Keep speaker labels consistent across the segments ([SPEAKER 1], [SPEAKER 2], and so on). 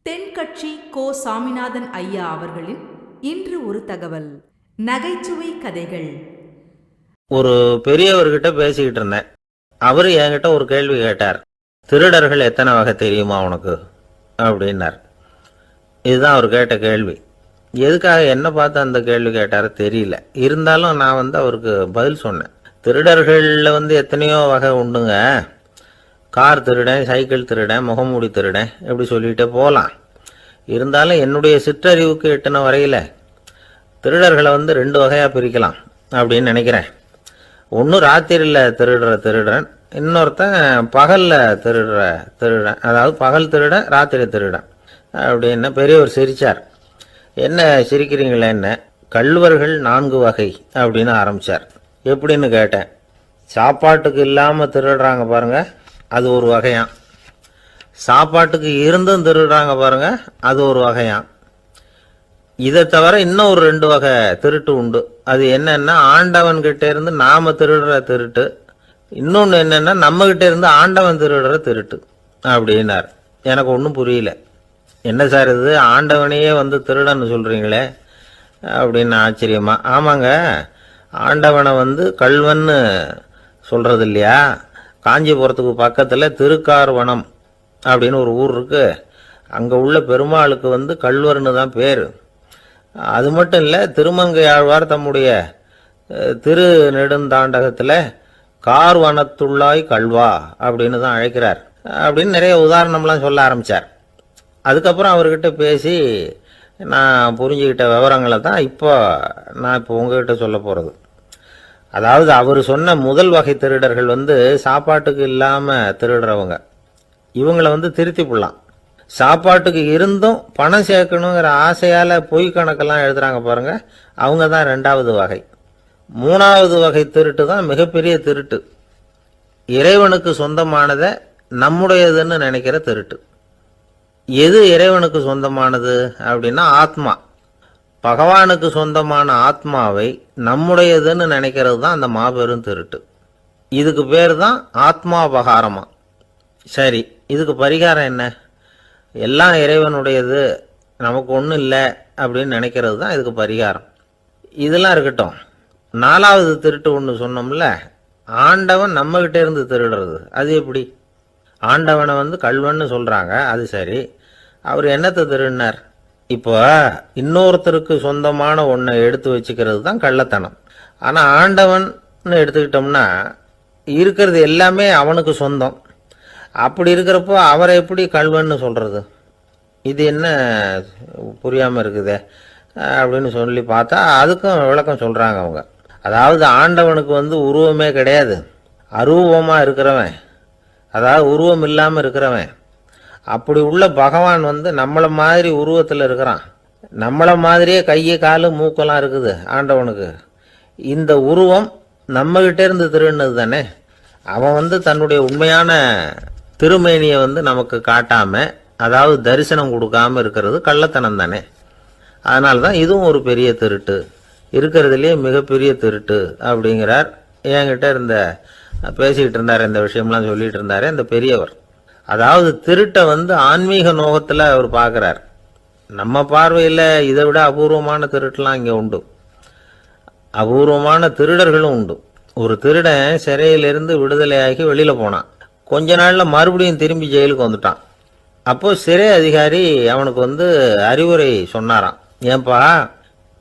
[SPEAKER 1] தென்கட்சி கோ. சாமிநாதன் ஐயா அவர்களின் இன்று ஒரு தகவல். நகைச்சுவை கதைகள்.
[SPEAKER 2] ஒரு பெரியவர்கிட்ட பேசிக்கிட்டு இருந்தேன். அவரு என்கிட்ட ஒரு கேள்வி கேட்டார். திருடர்கள் எத்தனை வகை தெரியுமா உனக்கு அப்படின்னார். இதுதான் அவர் கேட்ட கேள்வி. எதுக்காக என்ன பார்த்து அந்த கேள்வி கேட்டாரு தெரியல. இருந்தாலும் நான் அவருக்கு பதில் சொன்னேன். திருடர்களில் எத்தனையோ வகை உண்டுங்க. கார் திருடன், சைக்கிள் திருடன், முகமூடி திருடன், எப்படி சொல்லிகிட்டே போகலாம். இருந்தாலும் என்னுடைய சிற்றறிவுக்கு எட்டின வரையில் திருடர்களை 2 வகையாக பிரிக்கலாம் அப்படின்னு நினைக்கிறேன். ஒன்று ராத்திரியில் திருடுற திருடன், இன்னொருத்தன் பகலில் திருடுற திருடன். அதாவது பகல் திருடன், ராத்திரி திருடன் அப்படின்னு பெரியவர் சிரித்தார். என்ன சிரிக்கிறீங்களே, என்ன கள்வர்கள் 4 வகை அப்படின்னு ஆரம்பித்தார். எப்படின்னு கேட்டேன். சாப்பாட்டுக்கு இல்லாமல் திருடுறாங்க பாருங்க, அது ஒரு வகையாம். சாப்பாட்டுக்கு இருந்தும் திருடுறாங்க பாருங்க, அது ஒரு வகையாம். இதை தவிர இன்னும் ஒரு 2 வகை திருட்டு உண்டு. அது என்னன்னா, ஆண்டவன் கிட்ட இருந்து நாம திருடுற திருட்டு. இன்னொன்று என்னன்னா, நம்ம கிட்ட இருந்து ஆண்டவன் திருடுற திருட்டு அப்படின்னார். எனக்கு ஒன்றும் புரியல. என்ன சார் இது, ஆண்டவனையே திருடன்னு சொல்றீங்களே அப்படின்னு ஆச்சரியமா. ஆமாங்க, ஆண்டவனை கள்வன்னு சொல்றது இல்லையா. காஞ்சிபுரத்துக்கு பக்கத்தில் திருக்கார்வனம் அப்படின்னு ஒரு ஊர் இருக்கு. அங்கே உள்ள பெருமாளுக்கு கள்வர்னு தான் பேர். அது மட்டும் இல்லை, திருமங்கை ஆழ்வார் தம்முடைய திரு நெடுந்தாண்டகத்தில் கார்வனத்துள்ளாய் கள்வா அப்படின்னு தான் அழைக்கிறார் அப்படின்னு நிறைய உதாரணம்லாம் சொல்ல ஆரம்பித்தார். அதுக்கப்புறம் அவர்கிட்ட பேசி நான் புரிஞ்சுக்கிட்ட விவரங்களை தான் நான் இப்போ உங்ககிட்ட சொல்ல போகிறது. அதாவது அவர் சொன்ன முதல் வகை திருடர்கள் சாப்பாட்டுக்கு இல்லாமல் திருடுறவங்க. இவங்களை திருத்தி போடலாம். சாப்பாட்டுக்கு இருந்தும் பணம் சேர்க்கணுங்கிற ஆசையால் பொய் கணக்கெல்லாம் எழுதுறாங்க பாருங்க, அவங்க தான் 2வது வகை. 3வது வகை திருட்டு தான் மிகப்பெரிய திருட்டு. இறைவனுக்கு சொந்தமானதை நம்முடையதுன்னு நினைக்கிற திருட்டு. எது இறைவனுக்கு சொந்தமானது அப்படின்னா ஆத்மா. பகவானுக்கு சொந்தமான ஆத்மாவை நம்முடையதுன்னு நினைக்கிறது தான் அந்த மாபெரும் திருட்டு. இதுக்கு பேர் தான் ஆத்மாபகாரமா. சரி, இதுக்கு பரிகாரம் என்ன? எல்லாம் இறைவனுடையது, நமக்கு ஒன்றும் இல்லை அப்படின்னு நினைக்கிறது தான் இதுக்கு பரிகாரம். இதெல்லாம் இருக்கட்டும். 4வது திருட்டு ஒன்று சொன்னோம்ல, ஆண்டவன் நம்மகிட்ட இருந்து திருடுறது. அது எப்படி? ஆண்டவனை கள்வன்னு சொல்றாங்க, அது சரி. அவர் என்னத்தை திருடினார்? இப்போ இன்னொருத்தருக்கு சொந்தமான ஒன்றை எடுத்து வச்சுக்கிறது தான் கள்ளத்தனம். ஆனால் ஆண்டவன் எடுத்துக்கிட்டோம்னா இருக்கிறது எல்லாமே அவனுக்கு சொந்தம். அப்படி இருக்கிறப்போ அவரை எப்படி கள்வன்னு சொல்றது? இது என்ன புரியாமல் இருக்குதே அப்படின்னு சொல்லி பார்த்தா அதுக்கும் விளக்கம் சொல்றாங்க அவங்க. அதாவது ஆண்டவனுக்கு உருவமே கிடையாது, அரூபமாக இருக்கிறவன், அதாவது உருவம் இல்லாமல் இருக்கிறவன். அப்படி உள்ள பகவான் நம்மளை மாதிரி உருவத்தில் இருக்கிறான். நம்மளை மாதிரியே கையை காலு மூக்கெல்லாம் இருக்குது ஆண்டவனுக்கு. இந்த உருவம் நம்மகிட்ட இருந்து திருடுனது தானே. அவன் தன்னுடைய உண்மையான திருமேனியை நமக்கு காட்டாம, அதாவது தரிசனம் கொடுக்காம இருக்கிறது கள்ளத்தனம் தானே. அதனால தான் இதுவும் ஒரு பெரிய திருட்டு, இருக்கிறதுலேயே மிகப்பெரிய திருட்டு அப்படிங்கிறார். என்கிட்ட பேசிக்கிட்டு இருந்தார், இந்த விஷயம்லாம் சொல்லிட்டு இருந்தாரு இந்த பெரியவர். அதாவது திருட்டை ஆன்மீக நோகத்தில் அவர் பார்க்குறார். நம்ம பார்வையில் இதை விட அபூர்வமான திருட்டுலாம் இங்கே உண்டு. அபூர்வமான திருடர்களும் உண்டு. ஒரு திருடன் சிறையிலிருந்து விடுதலையாகி வெளியில் போனான். கொஞ்ச நாளில் மறுபடியும் திரும்பி ஜெயிலுக்கு வந்துட்டான். அப்போ சிறை அதிகாரி அவனுக்கு அறிவுரை சொன்னாராம். ஏன்பா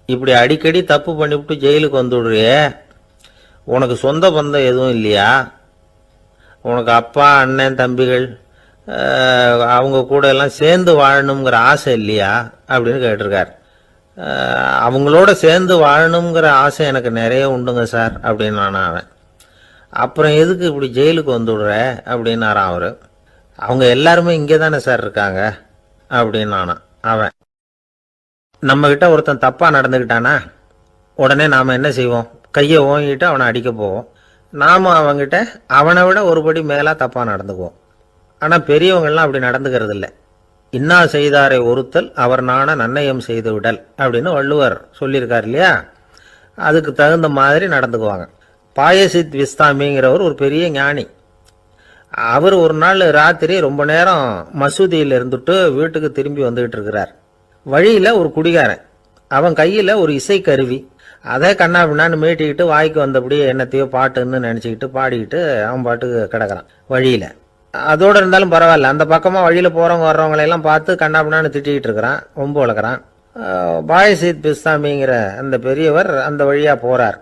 [SPEAKER 2] இப்படி அடிக்கடி தப்பு பண்ணிவிட்டு ஜெயிலுக்கு வந்துடுறியே, உனக்கு சொந்த பந்தம் எதுவும் இல்லையா? உனக்கு அப்பா, அண்ணன், தம்பிகள் அவங்க கூட எல்லாம் சேர்ந்து வாழணுங்கிற ஆசை இல்லையா அப்படின்னு கேட்டிருக்கார். அவங்களோட சேர்ந்து வாழணுங்கிற ஆசை எனக்கு நிறைய உண்டுங்க சார் அப்படின்னு அவன். அப்புறம் எதுக்கு இப்படி ஜெயிலுக்கு வந்துடுற அப்படின்னாரான் அவர். அவங்க எல்லாருமே இங்கே தானே சார் இருக்காங்க அப்படின்னு அவன். நம்மகிட்ட ஒருத்தன் தப்பாக நடந்துக்கிட்டானா உடனே நாம் என்ன செய்வோம்? கையை ஓங்கிட்டு அவனை அடிக்க போவோம். நாம அவங்கிட்ட அவனை விட ஒருபடி மேலா தப்பாக நடந்துக்குவோம். ஆனால் பெரியவங்கள்லாம் அப்படி நடந்துக்கிறது இல்லை. இன்னா செய்தாரை ஒருத்தல் அவர் நாண நன்னயம் செய்து விடல் அப்படின்னு வள்ளுவர் சொல்லியிருக்கார் இல்லையா. அதுக்கு தகுந்த மாதிரி நடந்துக்குவாங்க. பாயசித் விஸ்தாமிங்கிறவர் ஒரு பெரிய ஞானி. அவர் ஒரு நாள் ராத்திரி ரொம்ப நேரம் மசூதியில் இருந்துட்டு வீட்டுக்கு திரும்பி வந்துகிட்டு இருக்கிறார். வழியில ஒரு குடிகாரன், அவன் கையில ஒரு இசைக்கருவி, அதை கண்ணா பின்னான்னு மீட்டிக்கிட்டு வாய்க்கு வந்தபடி என்னத்தையோ பாட்டுன்னு நினைச்சுக்கிட்டு பாடிக்கிட்டு அவன் பாட்டுக்கு கிடக்குறான் வழியில. அதோட இருந்தாலும் பரவாயில்ல, அந்த பக்கமா வழியில போறவங்க வர்றவங்களை எல்லாம் பார்த்து கண்ணா பின்னான்னு திட்டிக்கிட்டு இருக்கிறான், ஒம்பு வளர்க்குறான். பாயசீத் பிஸ்தாமிங்கிற அந்த பெரியவர் அந்த வழியா போறார்.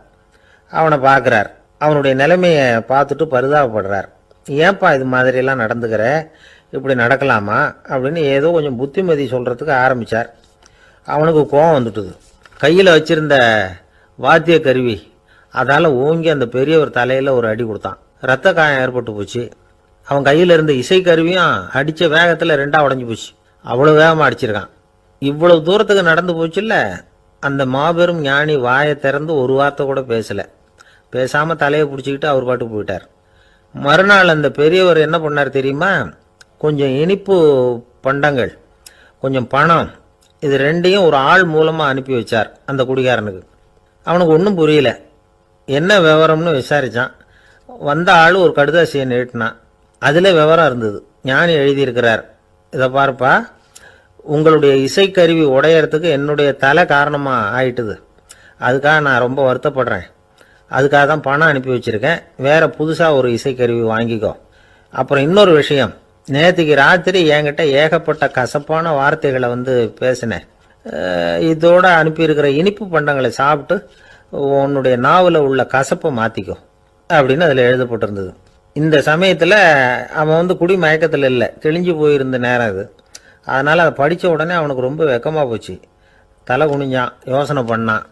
[SPEAKER 2] அவனை பார்க்குறார். அவனுடைய நிலைமையை பார்த்துட்டு பரிதாபப்படுறார். ஏன்பா இது மாதிரியெல்லாம் நடந்துக்கிற, இப்படி நடக்கலாமா அப்படின்னு ஏதோ கொஞ்சம் புத்திமதி சொல்கிறதுக்கு ஆரம்பித்தார். அவனுக்கு கோபம் வந்துட்டுது. கையில் வச்சிருந்த வாத்திய கருவி அதால் ஓங்கி அந்த பெரியவர் தலையில் ஒரு அடி கொடுத்தான். ரத்த காயம் ஏற்பட்டு போச்சு. அவன் கையில் இருந்த இசைக்கருவியும் அடித்த வேகத்தில் ரெண்டாக உடஞ்சி போச்சு. அவ்வளோ வேகமாக அடிச்சிருக்கான். இவ்வளவு தூரத்துக்கு நடந்து போச்சுல்ல, அந்த மாபெரும் ஞானி வாயை திறந்து ஒரு வார்த்தை கூட பேசலை. பேசாமல் தலையை பிடிச்சிக்கிட்டு அவர் பாட்டு போயிட்டார். மறுநாள் அந்த பெரியவர் என்ன பண்ணார் தெரியுமா? கொஞ்சம் இனிப்பு பண்டங்கள், கொஞ்சம் பணம், இது ரெண்டையும் ஒரு ஆள் மூலமாக அனுப்பி வச்சார் அந்த குடிகாரனுக்கு. அவனுக்கு ஒன்றும் புரியல. என்ன விவரம்னு விசாரித்தான். வந்த ஆள் ஒரு கடுதாசியை நீட்டினான். அதில் விவரம் இருந்தது. ஞானி எழுதியிருக்கிறார், இதை பாருப்பா, உங்களுடைய இசைக்கருவி உடையறதுக்கு என்னுடைய தலை காரணமாக ஆயிட்டுது. அதுக்காக நான் ரொம்ப வருத்தப்படுறேன். அதுக்காக தான் பணம் அனுப்பி வச்சுருக்கேன். வேறு புதுசாக ஒரு இசைக்கருவி வாங்கிக்கோ. அப்புறம் இன்னொரு விஷயம், நேற்றுக்கு ராத்திரி என்கிட்ட ஏகப்பட்ட கசப்பான வார்த்தைகளை பேசினேன். இதோட அனுப்பியிருக்கிற இனிப்பு பண்டங்களை சாப்பிட்டு உன்னுடைய நாவில் உள்ள கசப்பை மாற்றிக்கோ அப்படின்னு அதில் எழுதப்பட்டிருந்தது. இந்த சமயத்தில் அவன் குடி மயக்கத்தில் இல்லை, கிழிஞ்சு போயிருந்த நேரம் இது. அதனால் அதை படித்த உடனே அவனுக்கு ரொம்ப வெக்கமாக போச்சு. தலை குனிஞ்சான், யோசனை பண்ணான்.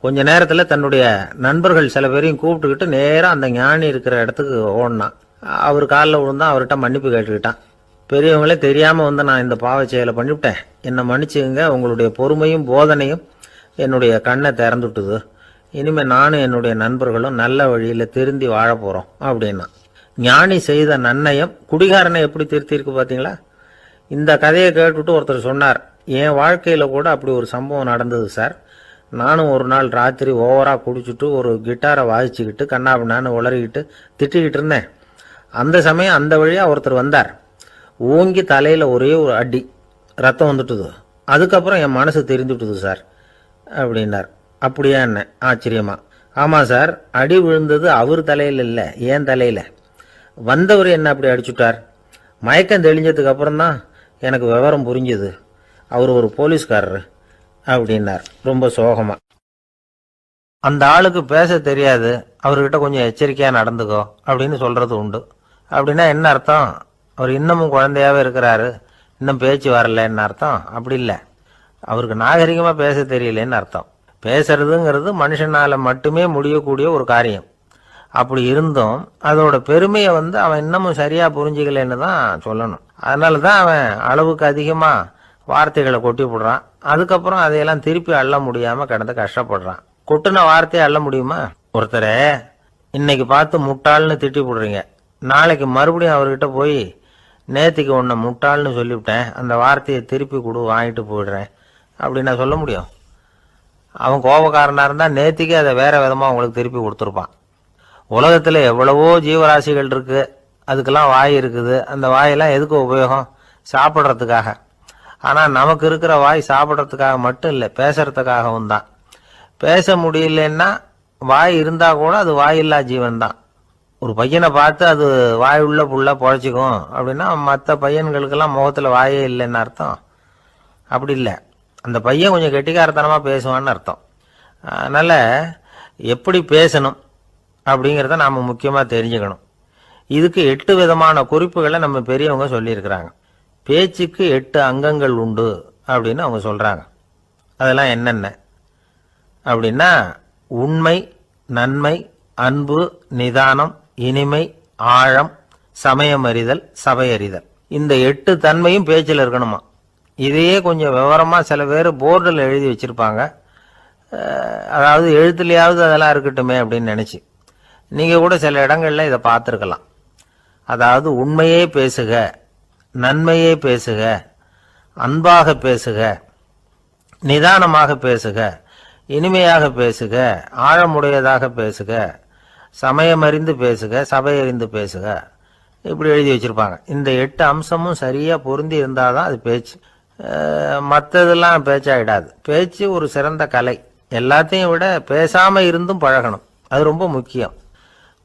[SPEAKER 2] கொஞ்ச நேரத்தில் தன்னுடைய நண்பர்கள் சில பேரையும் கூப்பிட்டுக்கிட்டு நேராக அந்த ஞானி இருக்கிற இடத்துக்கு ஓடினான். அவர் காலில் விழுந்தான். அவர்கிட்ட மன்னிப்பு கேட்டுக்கிட்டான். பெரியவங்களே தெரியாமல் நான் இந்த பாவ செயலை பண்ணிவிட்டேன், என்னை மன்னிச்சுங்க. உங்களுடைய பொறுமையும் போதனையும் என்னுடைய கண்ணை திறந்துட்டுது. இனிமேல் நானும் என்னுடைய நண்பர்களும் நல்ல வழியில் திருந்தி வாழ போகிறோம் அப்படின்னா. ஞானி செய்த நன்னயம் குடிகாரனை எப்படி திருத்திருக்கு பார்த்தீங்களா? இந்த கதையை கேட்டுவிட்டு ஒருத்தர் சொன்னார், என் வாழ்க்கையில் கூட அப்படி ஒரு சம்பவம் நடந்தது சார். நானும் ஒரு நாள் ராத்திரி ஓவராக குடிச்சிட்டு ஒரு கிட்டாரை வாசிச்சுக்கிட்டு கண்ணாபின்னான்னு உளறிக்கிட்டு திட்டிக்கிட்டு இருந்தேன். அந்த சமயம் அந்த வழியாக ஒருத்தர் வந்தார். ஓங்கி தலையில் ஒரே ஒரு அடி, ரத்தம் வந்துட்டுது. அதுக்கப்புறம் என் மனசு தெரிஞ்சுட்டுது சார் அப்படின்னார். அப்படியா என்ன ஆச்சரியமா? ஆமாம் சார், அடி விழுந்தது அவர் தலையில் இல்லை, என் தலையில். வந்தவர் என்ன அப்படி அடிச்சுட்டார். மயக்கம் தெளிஞ்சதுக்கு அப்புறம்தான் எனக்கு விவரம் புரிஞ்சுது. அவர் ஒரு போலீஸ்காரரு அப்படின்னார் ரொம்ப சோகமா. அந்த ஆளுக்கு பேச தெரியாது, அவர்கிட்ட கொஞ்சம் எச்சரிக்கையாக நடந்துக்கோ அப்படின்னு சொல்கிறது உண்டு. அப்படின்னா என்ன அர்த்தம்? அவர் இன்னமும் குழந்தையாகவே இருக்கிறாரு, இன்னும் பேச்சு வரலன்னு அர்த்தம்? அப்படி இல்லை, அவருக்கு நாகரிகமாக பேச தெரியலன்னு அர்த்தம். பேசுறதுங்கிறது மனுஷனால் மட்டுமே முடியக்கூடிய ஒரு காரியம். அப்படி இருந்தும் அதோட பெருமையை அவன் இன்னமும் சரியாக புரிஞ்சிக்கலன்னு தான் சொல்லணும். அதனால தான் அவன் அளவுக்கு அதிகமாக வார்த்தைகளை கொட்டி போடுறான். அதுக்கப்புறம் அதையெல்லாம் திருப்பி அள்ள முடியாமல் கிடந்து கஷ்டப்படுறான். கொட்டின வார்த்தையை அள்ள முடியுமா? ஒருத்தரை இன்னைக்கு பார்த்து முட்டாள்னு திட்டி போடுறீங்க, நாளைக்கு மறுபடியும் அவர்கிட்ட போய் நேற்றுக்கு உன்னை முட்டாள்னு சொல்லிவிட்டேன், அந்த வார்த்தையை திருப்பி கொடு, வாங்கிட்டு போயிடுறேன் அப்படின்னு நான் சொல்ல முடியும்? அவன் கோபக்காரனாக இருந்தால் நேற்றுக்கே அதை வேற விதமாக அவங்களுக்கு திருப்பி கொடுத்துருப்பான். உலகத்தில் எவ்வளவோ ஜீவராசிகள் இருக்குது, அதுக்கெல்லாம் வாய் இருக்குது. அந்த வாயெல்லாம் எதுக்கு உபயோகம்? சாப்பிட்றதுக்காக. ஆனால் நமக்கு இருக்கிற வாய் சாப்பிட்றதுக்காக மட்டும் இல்லை, பேசுறதுக்காகவும் தான். பேச முடியலன்னா வாய் இருந்தால் கூட அது வாயில்லா ஜீவன் தான். ஒரு பையனை பார்த்து அது வாய் உள்ள புள்ள பொழைச்சிக்கும் அப்படின்னா மற்ற பையன்களுக்கெல்லாம் முகத்தில் வாயே இல்லைன்னு அர்த்தம்? அப்படி இல்லை, அந்த பையன் கொஞ்சம் கெட்டிக்காரத்தனமாக பேசுவான்னு அர்த்தம். அதனால் எப்படி பேசணும் அப்படிங்கிறத நாம் முக்கியமாக தெரிஞ்சுக்கணும். இதுக்கு 8 விதமான குறிப்புகளை நம்ம பெரியவங்க சொல்லியிருக்கிறாங்க. பேச்சுக்கு 8 அங்கங்கள் உண்டு அப்படின்னு அவங்க சொல்கிறாங்க. அதெல்லாம் என்னென்ன அப்படின்னா, உண்மை, நன்மை, அன்பு, நிதானம், இனிமை, ஆழம், சமயமறிதல், சபையறிதல். இந்த 8 தன்மையும் பேச்சில் இருக்கணுமா. இதையே கொஞ்சம் விவரமாக சில பேர் போர்டில் எழுதி வச்சுருப்பாங்க. அதாவது எழுத்துலையாவது அதெல்லாம் இருக்கட்டுமே அப்படின்னு நினச்சி நீங்கள் கூட சில இடங்களில் இதை பார்த்துருக்கலாம். அதாவது உண்மையே பேசுக, நன்மையே பேசுக, அன்பாக பேசுக, நிதானமாக பேசுக, இனிமையாக பேசுக, ஆழமுடையதாக பேசுக, சமயமறிந்து பேசுக, சபையறிந்து பேசுக. இப்படி எழுதி வச்சிருப்பாங்க. இந்த 8 அம்சமும் சரியா பொருந்தி இருந்தாதான் அது பேச்சு. மற்றதெல்லாம் பேச்சாயிடாது. பேச்சு ஒரு சிறந்த கலை. எல்லாத்தையும் விட பேசாம இருந்தும் பழகணும், அது ரொம்ப முக்கியம்.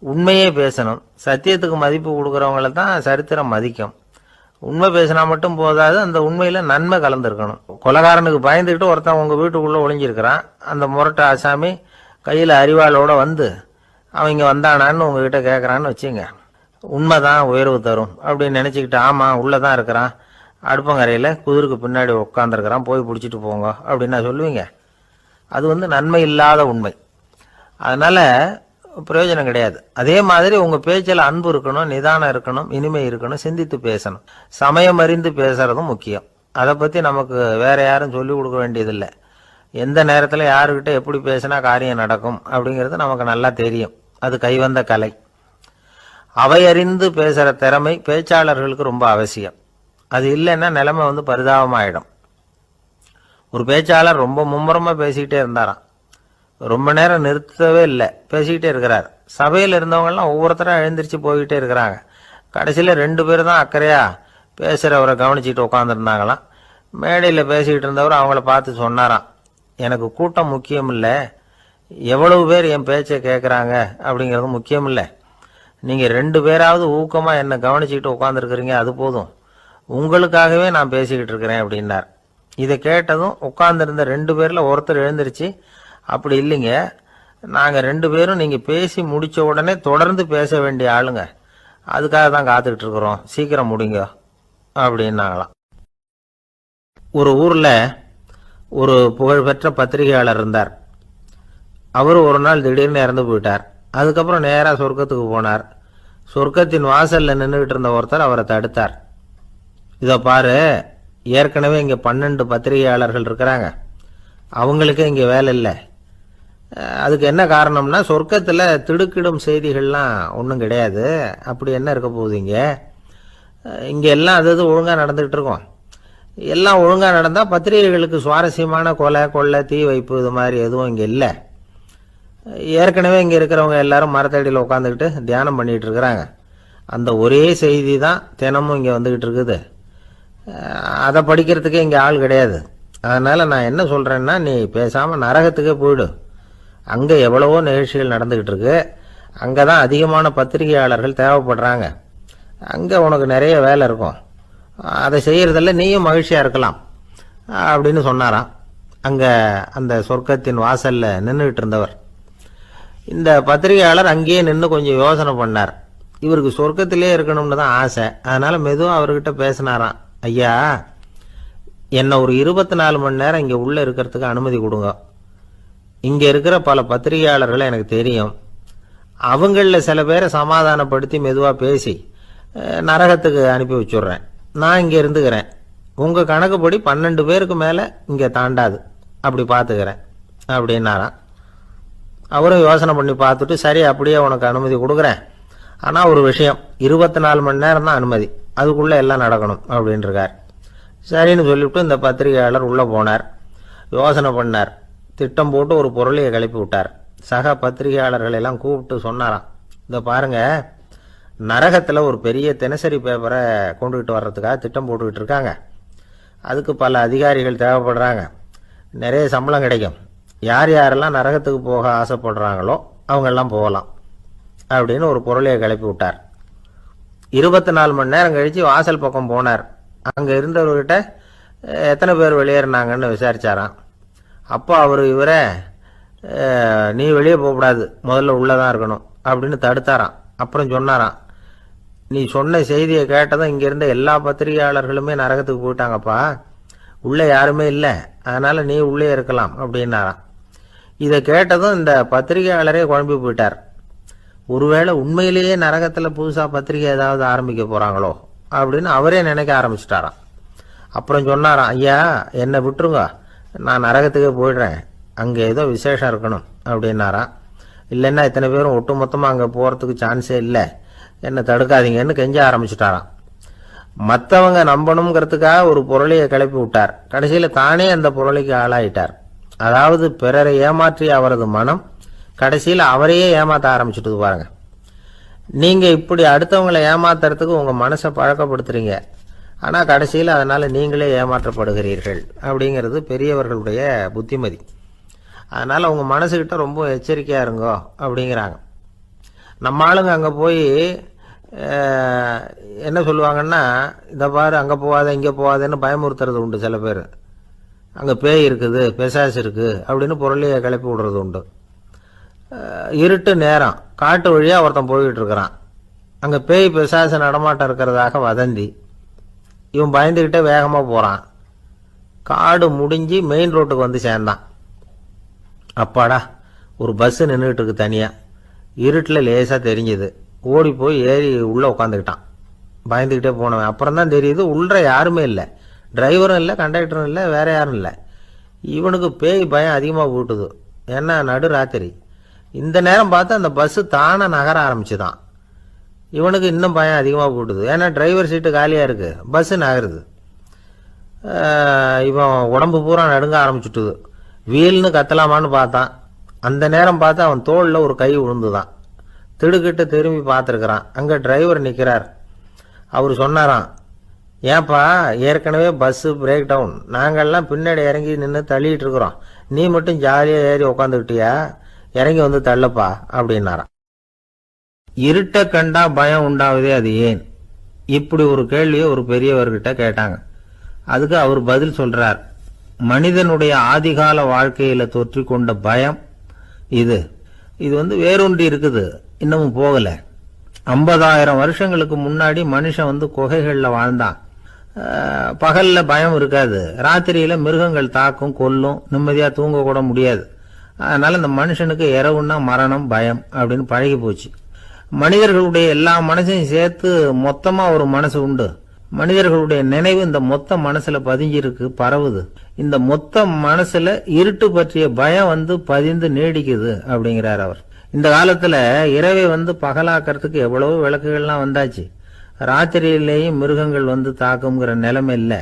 [SPEAKER 2] உண்மையே பேசணும். சத்தியத்துக்கு மதிப்பு கொடுக்கறவங்கள தான் சரித்திரம் மதிக்கும். உண்மை பேசினா மட்டும் போதாது, அந்த உண்மையில நன்மை கலந்துருக்கணும். கொலைகாரனுக்கு பயந்துக்கிட்டு ஒருத்தன் உங்க வீட்டுக்குள்ள ஒளிஞ்சிருக்கிறான். அந்த முரட்டு ஆசாமி கையில அரிவாளோட வந்து அவன் இங்க வந்தானான்னு உங்ககிட்ட கேட்கறான்னு வச்சுங்க. உண்மைதான் உயர்வு தரும் அப்படின்னு நினைச்சுக்கிட்டு, ஆமா உள்ளதான் இருக்கிறான், அடுப்பங்கரையில குதிருக்கு பின்னாடி உட்காந்துருக்கிறான், போய் பிடிச்சிட்டு போங்க அப்படின்னு சொல்லுவீங்க. அது நன்மை இல்லாத உண்மை. அதனால பிரயோஜனம் கிடையாது. அதே மாதிரி உங்க பேச்சில் அன்பு இருக்கணும், நிதானம் இருக்கணும், இனிமை இருக்கணும், சிந்தித்து பேசணும். சமயம் அறிந்து பேசுறதும் முக்கியம். அதை பத்தி நமக்கு வேற யாரும் சொல்லிக் கொடுக்க வேண்டியதில்லை. எந்த நேரத்தில் யாருக்கிட்ட எப்படி பேசினா காரியம் நடக்கும் அப்படிங்கிறது நமக்கு நல்லா தெரியும். அது கைவந்த கலை. அவை அறிந்து பேசுற திறமை பேச்சாளர்களுக்கு ரொம்ப அவசியம். அது இல்லைன்னா நிலைமை பரிதாபமாயிடும். ஒரு பேச்சாளர் ரொம்ப மும்முரமா பேசிக்கிட்டே இருந்தாராம். ரொம்ப நேரம் நிறுத்தவே இல்லை, பேசிக்கிட்டே இருக்கிறார். சபையில் இருந்தவங்கலாம் ஒவ்வொருத்தரும் எழுந்திரிச்சு போய்கிட்டே இருக்கிறாங்க. கடைசியில் 2 பேர் தான் அக்கறையா பேசுறவரை கவனிச்சுட்டு உட்காந்துருந்தாங்களாம். மேடையில் பேசிக்கிட்டு இருந்தவர் அவங்கள பார்த்து சொன்னாராம், எனக்கு கூட்டம் முக்கியம் இல்லை, எவ்வளவு பேர் என் பேச்சை கேட்குறாங்க அப்படிங்கிறது முக்கியம் இல்லை. நீங்கள் 2 பேராவது ஊக்கமாக என்னை கவனிச்சுக்கிட்டு உட்காந்துருக்குறீங்க, அது போதும். உங்களுக்காகவே நான் பேசிக்கிட்டு இருக்கிறேன் அப்படின்னார். இதை கேட்டதும் உட்கார்ந்துருந்த 2 பேர்ல ஒருத்தர் எழுந்திருச்சு, அப்படி இல்லைங்க, நாங்கள் 2 பேரும் நீங்கள் பேசி முடிச்ச உடனே தொடர்ந்து பேச வேண்டிய ஆளுங்க, அதுக்காக தான் காத்துக்கிட்டு இருக்கிறோம், சீக்கிரம் முடிங்க அப்படின்னாங்களாம். ஒரு ஊரில் ஒரு புகழ்பெற்ற பத்திரிகையாளர் இருந்தார். அவர் ஒரு நாள் திடீர்னு இறந்து போயிட்டார். அதுக்கப்புறம் நேராக சொர்க்கத்துக்கு போனார். சொர்க்கத்தின் வாசலில் நின்றுகிட்டு இருந்த ஒருத்தர் அவரை தடுத்தார். இதை பாரு, ஏற்கனவே இங்கே 12 பத்திரிகையாளர்கள் இருக்கிறாங்க, அவங்களுக்கே இங்கே வேலை இல்லை. அதுக்கு என்ன காரணம்னா, சொர்க்கத்தில் திடுக்கிடும் செய்திகள்லாம் ஒன்றும் கிடையாது, அப்படி என்ன இருக்க போகுது இங்கே எல்லாம் அது ஒழுங்காக நடந்துகிட்டு இருக்கோம். எல்லாம் ஒழுங்காக நடந்தால் பத்திரிகைகளுக்கு சுவாரஸ்யமான கொலை கொள்ளை தீ வைப்பு இது மாதிரி எதுவும் இங்கே இல்லை. ஏற்கனவே இங்கே இருக்கிறவங்க எல்லாரும் மரத்தடியில் உட்காந்துக்கிட்டு தியானம் பண்ணிகிட்டு இருக்கிறாங்க. அந்த ஒரே செய்தி தான் தினமும் இங்கே வந்துக்கிட்டு இருக்குது. அதை படிக்கிறதுக்கே இங்கே ஆள் கிடையாது. அதனால் நான் என்ன சொல்கிறேன்னா, நீ பேசாமல் நரகத்துக்கே போயிடு. அங்கே எவ்வளவோ நிகழ்ச்சிகள் நடந்துக்கிட்டு இருக்கு, அங்கே தான் அதிகமான பத்திரிகையாளர்கள் தேவைப்படுறாங்க, அங்கே உனக்கு நிறைய வேலை இருக்கும், அதை செய்கிறதில்ல நீயும் மகிழ்ச்சியாக இருக்கலாம் அப்படின்னு சொன்னாராம். அங்கே அந்த சொர்க்கத்தின் வாசலில் நின்றுக்கிட்டு இருந்தவர். இந்த பத்திரிகையாளர் அங்கேயே நின்று கொஞ்சம் யோசனை பண்ணார். இவருக்கு சொர்க்கத்திலே இருக்கணும்னு தான் ஆசை. அதனால் மெதுவாக அவர்கிட்ட பேசினாராம், ஐயா, என்னை ஒரு 24 மணி நேரம் இங்கே உள்ளே இருக்கிறதுக்கு அனுமதி கொடுங்க. இங்கே இருக்கிற பல பத்திரிகையாளர்களை எனக்கு தெரியும், அவங்களில் சில பேரை சமாதானப்படுத்தி மெதுவாக பேசி நரகத்துக்கு அனுப்பி வச்சுட்றேன். நான் இங்கே இருந்துக்கிறேன். உங்கள் கணக்குப்படி 12 பேருக்கு மேலே இங்கே தாண்டாது, அப்படி பார்த்துக்கிறேன் அப்படின்னாராம். அவரும் யோசனை பண்ணி பார்த்துட்டு, சரி அப்படியே உனக்கு அனுமதி கொடுக்குறேன், ஆனால் ஒரு விஷயம், 24 மணி நேரம் தான் அனுமதி, அதுக்குள்ளே எல்லாம் நடக்கணும் அப்படின்ட்டுருக்கார். சரின்னு சொல்லிவிட்டு இந்த பத்திரிகையாளர் உள்ளே போனார். யோசனை பண்ணார், திட்டம் போட்டு ஒரு பொருளையை கிளப்பி விட்டார். சக பத்திரிகையாளர்கள் எல்லாம் கூப்பிட்டு சொன்னாராம், இதை பாருங்க, நரகத்தில் ஒரு பெரிய தினசரி பேப்பரை கொண்டுகிட்டு வர்றதுக்காக திட்டம் போட்டுக்கிட்டு இருக்காங்க. அதுக்கு பல அதிகாரிகள் தேவைப்படுறாங்க, நிறைய சம்பளம் கிடைக்கும். யார் யாரெல்லாம் நரகத்துக்கு போக ஆசைப்படுறாங்களோ அவங்கெல்லாம் போகலாம் அப்படின்னு ஒரு பொருளையை கிளப்பி விட்டார். 24 மணி நேரம் கழித்து வாசல் பக்கம் போனார். அங்கே இருந்தவர்கிட்ட எத்தனை பேர் வெளியேறினாங்கன்னு விசாரிச்சாராம். அப்போ அவர் இவரை, நீ வெளியே போகக்கூடாது, முதல்ல உள்ளே தான் இருக்கணும் அப்படின்னு தடுத்தாராம். அப்புறம் சொன்னாராம், நீ சொன்ன செய்தியை கேட்டதும் இங்கே இருந்த எல்லா பத்திரிகையாளர்களுமே நரகத்துக்கு போயிட்டாங்கப்பா, உள்ளே யாருமே இல்லை, அதனால் நீ உள்ளே இருக்கலாம் அப்படின்னாராம். இதை கேட்டதும் இந்த பத்திரிகையாளரே குழம்பி போயிட்டார். ஒருவேளை உண்மையிலேயே நரகத்தில் புதுசாக பத்திரிகை ஏதாவது ஆரம்பிக்க போகிறாங்களோ அப்படின்னு அவரே நினைக்க ஆரம்பிச்சிட்டாராம். அப்புறம் சொன்னாராம், ஐயா என்னை விட்டுருங்க, நான் நரகத்துக்கே போயிடுறேன், அங்கே ஏதோ விசேஷம் இருக்கணும் அப்படின்னாராம். இல்லைன்னா இத்தனை பேரும் ஒட்டு மொத்தமாக அங்கே போகிறதுக்கு சான்ஸே இல்லை, என்னை தடுக்காதீங்கன்னு கெஞ்ச ஆரம்பிச்சிட்டாராம். மற்றவங்க நம்பணுங்கிறதுக்காக ஒரு பொருளையை கிளப்பி விட்டார். கடைசியில் தானே அந்த பொருளைக்கு ஆளாயிட்டார். அதாவது பிறரை ஏமாற்றிய அவரது மனம் கடைசியில் அவரையே ஏமாற்ற ஆரம்பிச்சுட்டு பாருங்க. நீங்கள் இப்படி அடுத்தவங்களை ஏமாத்துறதுக்கு உங்கள் மனசை பழக்கப்படுத்துறீங்க, ஆனால் கடைசியில் அதனால் நீங்களே ஏமாற்றப்படுகிறீர்கள் அப்படிங்கிறது பெரியவர்களுடைய புத்திமதி. அதனால் உங்கள் மனசுக்கிட்ட ரொம்ப எச்சரிக்கையாக இருங்கோ அப்படிங்கிறாங்க. நம்ம ஆளுங்க அங்கே போய் என்ன சொல்லுவாங்கன்னா, இதை பாரு அங்கே போகாத இங்கே போகாதன்னு பயமுறுத்துறது உண்டு. சில பேர் அங்கே பேய் இருக்குது பிசாசு இருக்குது அப்படின்னு பொருளையை கிளப்பி விடுறது உண்டு. இருட்டு நேரம் காட்டு வழியாக ஒருத்தன் போய்கிட்டு இருக்கிறான், அங்கே பேய் பிசாசு நடமாட்டம் இருக்கிறதாக வதந்தி. இவன் பயந்துக்கிட்டே வேகமாக போகிறான். காடு முடிஞ்சு மெயின் ரோட்டுக்கு வந்து சேர்ந்தான். அப்பாடா, ஒரு பஸ்ஸு நின்றுட்டு இருக்கு தனியாக, இருட்டில் லேசாக தெரிஞ்சுது. ஓடி போய் ஏறி உள்ளே உட்காந்துக்கிட்டான். பயந்துக்கிட்டே போனவன் அப்புறம் தான் தெரியுது உள்ள யாருமே இல்லை, டிரைவரும் இல்லை கண்டக்டரும் இல்லை வேற யாரும் இல்லை. இவனுக்கு பேய் பயம் அதிகமாக போட்டுது. ஏன்னா நடு ராத்திரி, இந்த நேரம் பார்த்து அந்த பஸ்ஸு தானே நகர ஆரம்பிச்சுதான். இவனுக்கு இன்னும் பயம் அதிகமாக போட்டுது. ஏன்னா டிரைவர் சீட்டு காலியாக இருக்குது, பஸ்ஸு நகருது. இவன் உடம்பு பூரா நடுங்க ஆரம்பிச்சுட்டுது. வீல்னு கத்தலாமான்னு பார்த்தான். அந்த நேரம் பார்த்து அவன் தோளில் ஒரு கை விழுந்துதான். திடுக்கிட்டு திரும்பி பார்த்துருக்குறான். அங்கே டிரைவர் நிற்கிறார். அவர் சொன்னாராம், ஏன்பா ஏற்கனவே பஸ்ஸு பிரேக் டவுன், நாங்கள்லாம் பின்னாடி இறங்கி நின்று தள்ளிட்டு இருக்கிறோம், நீ மட்டும் ஜாலியாக ஏறி உக்காந்துக்கிட்டியா, இறங்கி வந்து தள்ளப்பா அப்படின்னாராம். இருட்ட கண்டா பயம் உண்டாவதே அது ஏன்? இப்படி ஒரு கேள்வியை ஒரு பெரியவர்கிட்ட கேட்டாங்க. அதுக்கு அவர் பதில் சொல்றார், மனிதனுடைய ஆதிகால வாழ்க்கையில தொற்றி கொண்ட பயம் இது வேரூன்றி இருக்குது, இன்னமும் போகல. 50,000 வருஷங்களுக்கு முன்னாடி மனுஷன் குகைகளில் வாழ்ந்தான். பகல்ல பயம் இருக்காது, ராத்திரியில மிருகங்கள் தாக்கும் கொல்லும், நிம்மதியா தூங்க கூட முடியாது. அதனால இந்த மனுஷனுக்கு இரவுன்னா மரணம் பயம் அப்படின்னு பழகி போச்சு. மனிதர்களுடைய எல்லா மனசையும் சேர்த்து மொத்தமா ஒரு மனசு உண்டு. மனிதர்களுடைய நினைவு இந்த மொத்த மனசுல பதிஞ்சிருக்கு, பரவுது. இந்த மொத்த மனசுல இருட்டு பற்றிய பயம் பதிந்து நீடிக்குது அப்படிங்கிறார் அவர். இந்த காலத்துல இரவை பகலாக்கிறதுக்கு எவ்வளவோ விளக்குகள்லாம் வந்தாச்சு. ராத்திரியிலேயும் மிருகங்கள் தாக்குங்கிற நிலைமை இல்லை.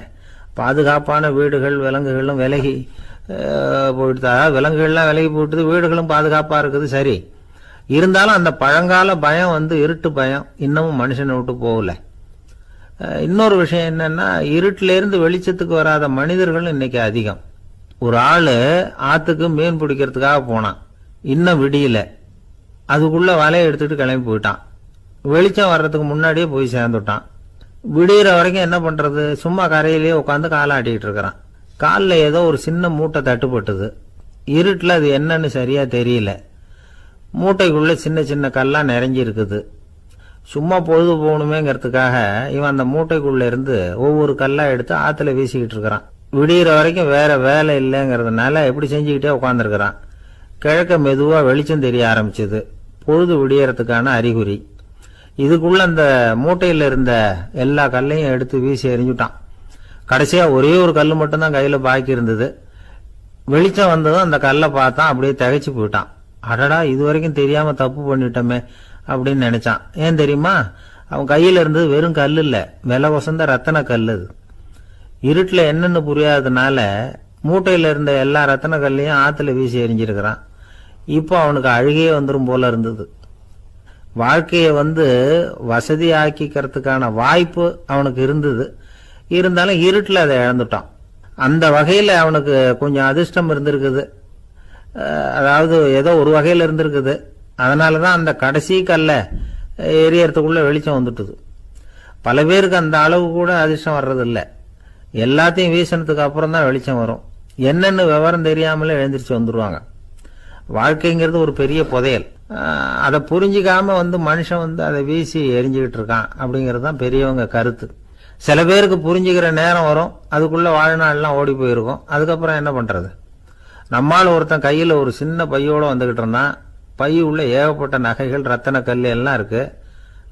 [SPEAKER 2] பாதுகாப்பான வீடுகள் விலங்குகளும் விலகி போயிட்டு, விலங்குகள்லாம் விலகி போயிட்டு, வீடுகளும் பாதுகாப்பா இருக்குது. சரி, இருந்தாலும் அந்த பழங்கால பயம் இருட்டு பயம் இன்னமும் மனுஷனை விட்டு போகல. இன்னொரு விஷயம் என்னன்னா, இருட்டிலேருந்து வெளிச்சத்துக்கு வராத மனிதர்கள் இன்னைக்கு அதிகம். ஒரு ஆளு ஆத்துக்கு மீன் பிடிக்கிறதுக்காக போனான், இன்னும் விடியல. அதுக்குள்ள வலையை எடுத்துட்டு கிளம்பி போயிட்டான். வெளிச்சம் வர்றதுக்கு முன்னாடியே போய் சேர்ந்துட்டான். விடிகிற வரைக்கும் என்ன பண்றது, சும்மா கரையிலேயே உட்காந்து காலாட்டிக்கிட்டு இருக்கிறான். காலில் ஏதோ ஒரு சின்ன மூட்டை தட்டுப்பட்டது. இருட்டில் அது என்னன்னு சரியா தெரியல. மூட்டைக்குள்ள சின்ன சின்ன கல்லா நிறைஞ்சி இருக்குது. சும்மா பொழுது போகணுமேங்கிறதுக்காக இவன் அந்த மூட்டைக்குள்ள இருந்து ஒவ்வொரு கல்லா எடுத்து ஆத்துல வீசிக்கிட்டு இருக்கிறான். விடிகிற வரைக்கும் வேற வேலை இல்லைங்கிறதுனால எப்படி செஞ்சுக்கிட்டே உட்காந்துருக்கிறான். கிழக்க மெதுவா வெளிச்சம் தெரிய ஆரம்பிச்சது. பொழுது விடியறதுக்கான அறிகுறி. இதுக்குள்ள அந்த மூட்டையில இருந்த எல்லா கல்லையும் எடுத்து வீசி எறிஞ்சுட்டான். கடைசியா ஒரே ஒரு கல் மட்டும்தான் கையில பாக்கி இருந்தது. வெளிச்சம் வந்ததும் அந்த கல்லை பார்த்தான், அப்படியே திகைச்சு போயிட்டான். அடடா, இது வரைக்கும் தெரியாம தப்பு பண்ணிட்டோமே அப்படின்னு நினைச்சான். ஏன் தெரியுமா, அவன் கையில இருந்தது வெறும் கல் இல்ல, விலை வசந்த ரத்தன கல். அது இருட்டுல என்னன்னு புரியாததுனால மூட்டையில இருந்த எல்லா ரத்தன கல்லையும் ஆத்துல வீசி எறிஞ்சிருக்கிறான். இப்போ அவனுக்கு அழுகையே வந்துடும் போல இருந்தது. வாழ்க்கையை வசதி ஆக்கிக்கிறதுக்கான வாய்ப்பு அவனுக்கு இருந்தது. இருந்தாலும் இருட்டில் அதை இழந்துட்டான். அந்த வகையில் அவனுக்கு கொஞ்சம் அதிர்ஷ்டம் இருந்திருக்குது. அதாவது ஏதோ ஒரு வகையில் இருந்திருக்குது. அதனால தான் அந்த கடைசி கல்லை எரியறதுக்குள்ள வெளிச்சம் வந்துட்டுது. பல பேருக்கு அந்த அளவு கூட அதிர்ஷ்டம் வர்றதில்லை. எல்லாத்தையும் வீசினதுக்கு அப்புறம் தான் வெளிச்சம் வரும். என்னன்னு விவரம் தெரியாமலே எழுந்திரிச்சு வந்துடுவாங்க. வாழ்க்கைங்கிறது ஒரு பெரிய புதையல். அதை புரிஞ்சிக்காம மனுஷன் அதை வீசி எரிஞ்சுக்கிட்டு இருக்கான் அப்படிங்கிறது தான் பெரியவங்க கருத்து. சில பேருக்கு புரிஞ்சுக்கிற நேரம் வரும், அதுக்குள்ள வாழ்நாள்லாம் ஓடி போயிருக்கும். அதுக்கப்புறம் என்ன பண்றது? நம்மால் ஒருத்தன் கையில ஒரு சின்ன பையோட வந்துகிட்டு இருந்தான். பை உள்ள ஏகப்பட்ட நகைகள் ரத்தன கல் எல்லாம் இருக்கு.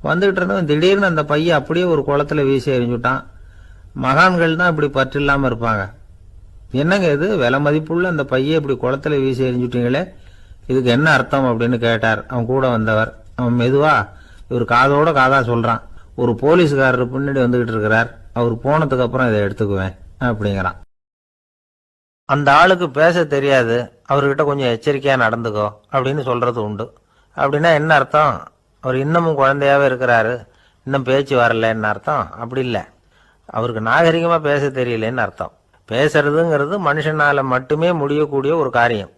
[SPEAKER 2] வந்துகிட்டு இருந்தவன் திடீர்னு அந்த பையை அப்படியே ஒரு குளத்துல வீசி எறிஞ்சுட்டான். மகான்கள் தான் இப்படி பற்று இல்லாம இருப்பாங்க. என்னங்க இது, விலை மதிப்புள்ள அந்த பையை இப்படி குளத்துல வீசி எறிஞ்சுட்டீங்களே, இதுக்கு என்ன அர்த்தம் அப்படின்னு கேட்டார் அவன் கூட வந்தவர். அவன் மெதுவா இவர் காதோட காதா சொல்றான், ஒரு போலீஸ்காரர் பின்னாடி வந்துகிட்டு இருக்கிறார், அவர் போனதுக்கு அப்புறம் இதை எடுத்துக்குவேன் அப்படிங்கிறான். அந்த ஆளுக்கு பேச தெரியாது, அவர்கிட்ட கொஞ்சம் எச்சரிக்கையா நடந்துக்கோ அப்படின்னு சொல்றது உண்டு. அப்படின்னா என்ன அர்த்தம்? அவர் இன்னமும் குழந்தையாவே இருக்கிறாரு, இன்னும் பேச்சு வரலன்னு அர்த்தம்? அப்படி இல்லை, அவருக்கு நாகரிகமாக பேச தெரியலன்னு அர்த்தம். பேசுறதுங்கிறது மனுஷனால மட்டுமே முடியக்கூடிய ஒரு காரியம்.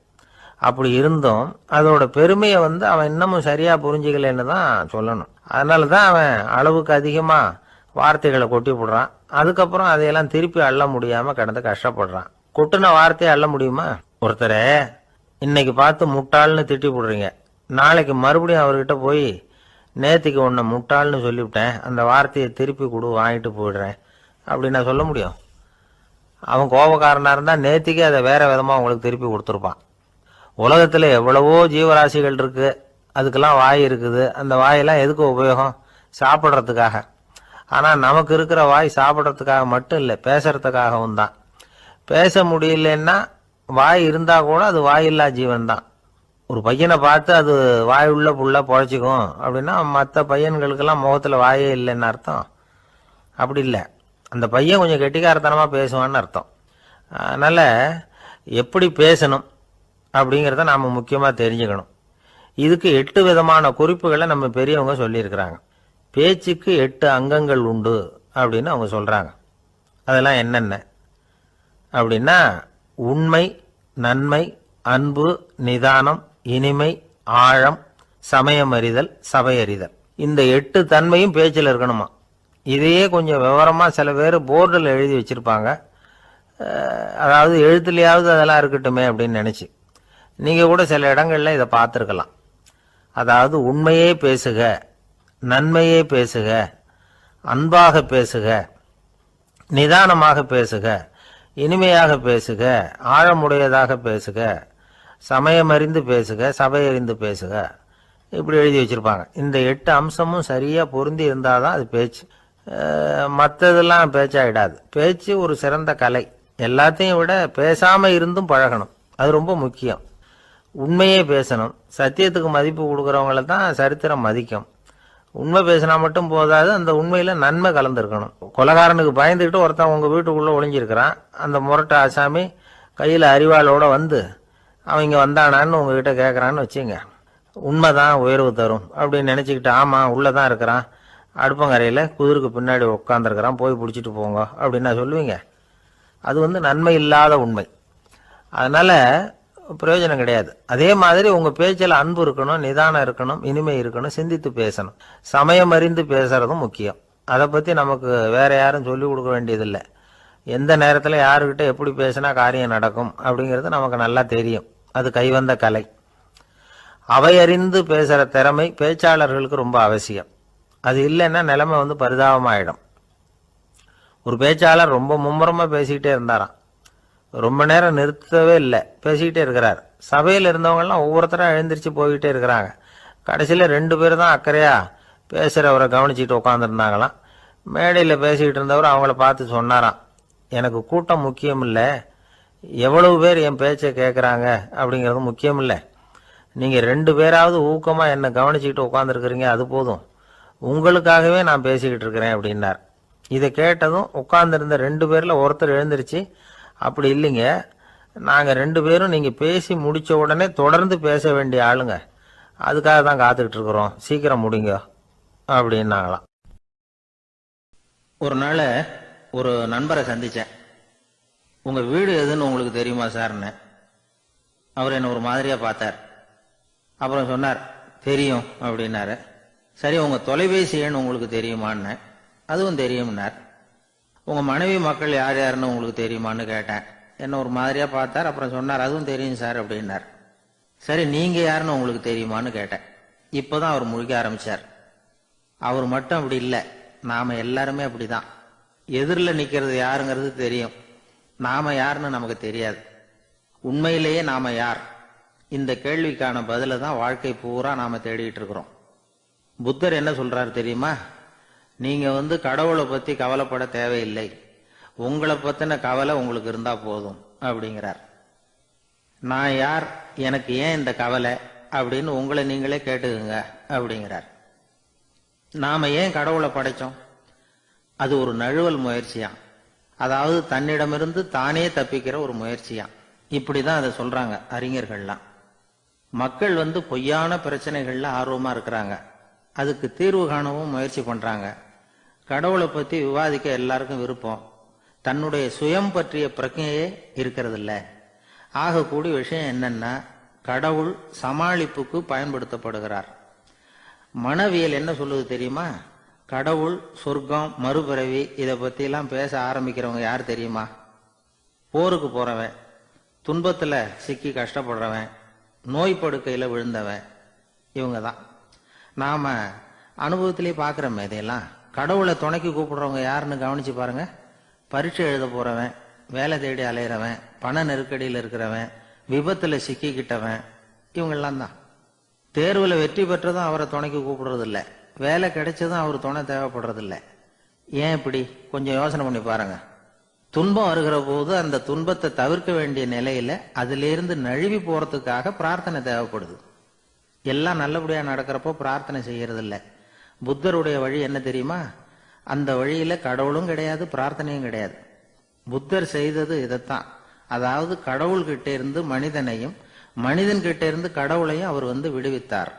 [SPEAKER 2] அப்படி இருந்தும் அதோட பெருமையை அவன் இன்னமும் சரியா புரிஞ்சுக்கலன்னு தான் சொல்லணும். அதனால தான் அவன் அளவுக்கு அதிகமா வார்த்தைகளை கொட்டி போடுறான். அதுக்கப்புறம் அதையெல்லாம் திருப்பி அள்ள முடியாம கிடந்து கஷ்டப்படுறான். கொட்டுன வார்த்தையை அள்ள முடியுமா? ஒருத்தரை இன்னைக்கு பார்த்து முட்டாள்னு திட்டி போடுறீங்க, நாளைக்கு மறுபடியும் அவர்கிட்ட போய் நேத்திக்கு உன்னை முட்டாள்னு சொல்லிவிட்டேன், அந்த வார்த்தையை திருப்பி கொடு, வாங்கிட்டு போயிடுறேன் அப்படின்னு சொல்ல முடியும்? அவன் கோபக்காரனா இருந்தா நேத்திக்கு அதை வேற விதமா உங்களுக்கு திருப்பி கொடுத்துருப்பான். உலகத்துல எவ்வளவோ ஜீவராசிகள் இருக்கு, அதுக்கெல்லாம் வாய் இருக்குது. அந்த வாயெல்லாம் எதுக்கு உபயோகம்? சாப்பிட்றதுக்காக. ஆனா நமக்கு இருக்கிற வாய் சாப்பிட்றதுக்காக மட்டும் இல்லை, பேசுறதுக்காகவும் தான். பேச முடியலன்னா வாய் இருந்தா கூட அது வாயில்லா ஜீவன் தான். ஒரு பையனை பார்த்து அது வாய் உள்ள புள்ள பொழைச்சிக்கும் அப்படின்னா மற்ற பையன்களுக்கெல்லாம் முகத்துல வாயே இல்லைன்னு அர்த்தம்? அப்படி இல்லை, அந்த பையன் கொஞ்சம் கெட்டிக்காரத்தனமா பேசுவான்னு அர்த்தம். அதனால எப்படி பேசணும் அப்படிங்கிறத நாம முக்கியமா தெரிஞ்சுக்கணும். இதுக்கு 8 விதமான குறிப்புகளை நம்ம பெரியவங்க சொல்லியிருக்கிறாங்க. பேச்சுக்கு 8 அங்கங்கள் உண்டு அப்படின்னு அவங்க சொல்றாங்க. அதெல்லாம் என்னென்ன அப்படின்னா, உண்மை, நன்மை, அன்பு, நிதானம், இனிமை, ஆழம், சமயமறிதல், சபையறிதல். இந்த 8 தன்மையும் பேச்சில் இருக்கணுமா. இதையே கொஞ்சம் விவரமா சில பேர் போர்டில் எழுதி வச்சிருப்பாங்க. அதாவது எழுத்துலையாவது அதெல்லாம் இருக்கட்டுமே அப்படின்னு நினைச்சு நீங்க கூட சில இடங்கள்ல இதை பார்த்துருக்கலாம். அதாவது உண்மையே பேசுக, நன்மையே பேசுக, அன்பாக பேசுக, நிதானமாக பேசுக, இனிமையாக பேசுக, ஆழமுடையதாக பேசுக, சமயமறிந்து பேசுக, சபையறிந்து பேசுக, இப்படி எழுதி வச்சிருப்பாங்க. இந்த 8 அம்சமும் சரியா பொருந்தி இருந்தாதான் அது பேச்சு. மற்றதெல்லாம் பேச்சாயிடாது. பேச்சு ஒரு சிறந்த கலை. எல்லாத்தையும் விட பேசாம இருந்தும் பழகணும், அது ரொம்ப முக்கியம். உண்மையே பேசணும். சத்தியத்துக்கு மதிப்பு கொடுக்கறவங்கள தான் சரித்திரம் மதிக்கும். உண்மை பேசினா மட்டும் போதாது, அந்த உண்மையில நன்மை கலந்துருக்கணும். கொலைகாரனுக்கு பயந்துக்கிட்டு ஒருத்தன் உங்க வீட்டுக்குள்ள ஒளிஞ்சிருக்கிறான். அந்த முரட்டை ஆசாமி கையில அரிவாளோட அவன் இங்க வந்தானான்னு உங்ககிட்ட கேட்கறான்னு வச்சுங்க. உண்மைதான் உயர்வு தரும் அப்படின்னு நினைச்சுக்கிட்டு, ஆமா உள்ளதான் இருக்கிறான், அடுப்பங்கரையில குதிருக்கு பின்னாடி உட்காந்துருக்கிறான், போய் பிடிச்சிட்டு போங்க அப்படின்னா சொல்லுவீங்க? அது நன்மை இல்லாத உண்மை. அதனால பிரயோஜனம் கிடையாது. அதே மாதிரி உங்க பேச்சில் அன்பு இருக்கணும், நிதானம் இருக்கணும், இனிமை இருக்கணும், சிந்தித்து பேசணும். சமயம் அறிந்து பேசுறதும் முக்கியம். அதை பத்தி நமக்கு வேற யாரும் சொல்லி கொடுக்க வேண்டியதில்லை. எந்த நேரத்தில் யாருக்கிட்ட எப்படி பேசினா காரியம் நடக்கும் அப்படிங்கிறது நமக்கு நல்லா தெரியும். அது கைவந்த கலை. அவையறிந்து பேசுற திறமை பேச்சாளர்களுக்கு ரொம்ப அவசியம். அது இல்லைன்னா நிலைமை பரிதாபமாயிடும். ஒரு பேச்சாளர் ரொம்ப மும்முரமா பேசிக்கிட்டே இருந்தாராம். ரொம்ப நேரம் நிறுத்தவே இல்லை, பேசிக்கிட்டே இருக்கிறார். சபையில் இருந்தவங்கெல்லாம் ஒவ்வொருத்தரும் எழுந்திரிச்சு போய்கிட்டே இருக்கிறாங்க. கடைசியில் 2 பேர் தான் அக்கறையா பேசுகிறவரை கவனிச்சுட்டு உட்காந்துருந்தாங்களாம். மேடையில் பேசிக்கிட்டு இருந்தவர் அவங்கள பார்த்து சொன்னாராம், எனக்கு கூட்டம் முக்கியம் இல்லை, எவ்வளவு பேர் என் பேச்சை கேட்குறாங்க அப்படிங்கிறது முக்கியம் இல்லை. நீங்கள் 2 பேராவது ஊக்கமாக என்னை கவனிச்சுக்கிட்டு உட்காந்துருக்குறீங்க, அது போதும். உங்களுக்காகவே நான் பேசிக்கிட்டு இருக்கிறேன் அப்படின்னார். இதை கேட்டதும் உட்கார்ந்துருந்த 2 பேரில் ஒருத்தர் எழுந்திருச்சு, அப்படி இல்லைங்க, நாங்கள் 2 பேரும் நீங்கள் பேசி முடித்த உடனே தொடர்ந்து பேச வேண்டிய ஆளுங்க, அதுக்காக தான் காத்துக்கிட்டு இருக்கிறோம், சீக்கிரம் முடிங்க அப்படின்னாங்களாம். ஒரு நாள் ஒரு நண்பரை சந்தித்தேன். உங்கள் வீடு எதுன்னு உங்களுக்கு தெரியுமா சார்ன்னு. அவர் என்ன ஒரு மாதிரியாக பார்த்தார். அப்புறம் சொன்னார், தெரியும் அப்படின்னாரு. சரி, உங்கள் தொலைபேசி எண் உங்களுக்கு தெரியுமான்னு. அதுவும் தெரியும்னார். உங்கள் மனைவி மக்கள் யார் யாருன்னு உங்களுக்கு தெரியுமான்னு கேட்டேன். என்ன ஒரு மாதிரியாக பார்த்தார். அப்புறம் சொன்னார், அதுவும் தெரியும் சார் அப்படின்னார். சரி, நீங்கள் யாருன்னு உங்களுக்கு தெரியுமான்னு கேட்டேன். இப்போதான் அவர் முழிக்க ஆரம்பிச்சார். அவர் மட்டும் அப்படி இல்லை, நாம எல்லாருமே அப்படிதான். எதிரில் நிற்கிறது யாருங்கிறது தெரியும், நாம யாருன்னு நமக்கு தெரியாது. உண்மையிலேயே நாம யார்? இந்த கேள்விக்கான பதிலை தான் வாழ்க்கை பூரா நாம தேடிட்டு இருக்கிறோம். புத்தர் என்ன சொல்றாரு தெரியுமா? நீங்க கடவுளை பத்தி கவலைப்பட தேவையில்லை, உங்களை பத்தின கவலை உங்களுக்கு இருந்தா போதும் அப்படிங்கிறார். நான் யார், எனக்கு ஏன் இந்த கவலை அப்படின்னு உங்களை நீங்களே கேட்டுக்குங்க அப்படிங்கிறார். நாம ஏன் கடவுளை படைச்சோம்? அது ஒரு நழுவல் முயற்சியாம். அதாவது தன்னிடமிருந்து தானே தப்பிக்கிற ஒரு முயற்சியாம். இப்படிதான் அதை சொல்றாங்க அறிஞர்கள்லாம். மக்கள் பொய்யான பிரச்சனைகள்ல ஆர்வமா இருக்கிறாங்க. அதுக்கு தீர்வு காணவும் முயற்சி பண்றாங்க. கடவுளை பத்தி விவாதிக்க எல்லாருக்கும் விருப்பம். தன்னுடைய சுயம் பற்றிய பிரஜையே இருக்கிறதில்ல. ஆகக்கூடிய விஷயம் என்னன்னா, கடவுள் சமாளிப்புக்கு பயன்படுத்தப்படுகிறார். மனவியல் என்ன சொல்லுது தெரியுமா? கடவுள், சொர்க்கம், மறுபிறவி இதை பத்தி எல்லாம் பேச ஆரம்பிக்கிறவங்க யார் தெரியுமா? போருக்கு போறவன், துன்பத்துல சிக்கி கஷ்டப்படுறவன், நோய் படுக்கையில விழுந்தவன், இவங்க தான். நாம அனுபவத்திலே பாக்குறோமே இதையெல்லாம். கடவுளை துணைக்கு கூப்பிடுறவங்க யாருன்னு கவனிச்சு பாருங்க. பரீட்சை எழுத போறவன், வேலை தேடி அலையிறவன், பண நெருக்கடியில் இருக்கிறவன், விபத்துல சிக்கிக்கிட்டவன், இவங்கெல்லாம் தான். தேர்வுல வெற்றி பெற்றதும் அவரை துணைக்கு கூப்பிடுறது இல்லை, வேலை கிடைச்சதும் அவர் துணை தேவைப்படுறது இல்லை. ஏன் இப்படி? கொஞ்சம் யோசனை பண்ணி பாருங்க. துன்பம் வருகிற போது அந்த துன்பத்தை தவிர்க்க வேண்டிய நிலையில அதிலிருந்து நழுவி போறதுக்காக பிரார்த்தனை தேவைப்படுது. எல்லாம் நல்லபடியா நடக்கிறப்போ பிரார்த்தனை செய்யறது இல்லை. புத்தருடைய வழி என்ன தெரியுமா? அந்த வழியில கடவுளும் கிடையாது, பிரார்த்தனையும் கிடையாது. புத்தர் செய்தது இதைத்தான். அதாவது கடவுள்கிட்ட இருந்து மனிதனையும், மனிதன் கிட்ட இருந்து கடவுளையும் அவர் விடுவித்தார்.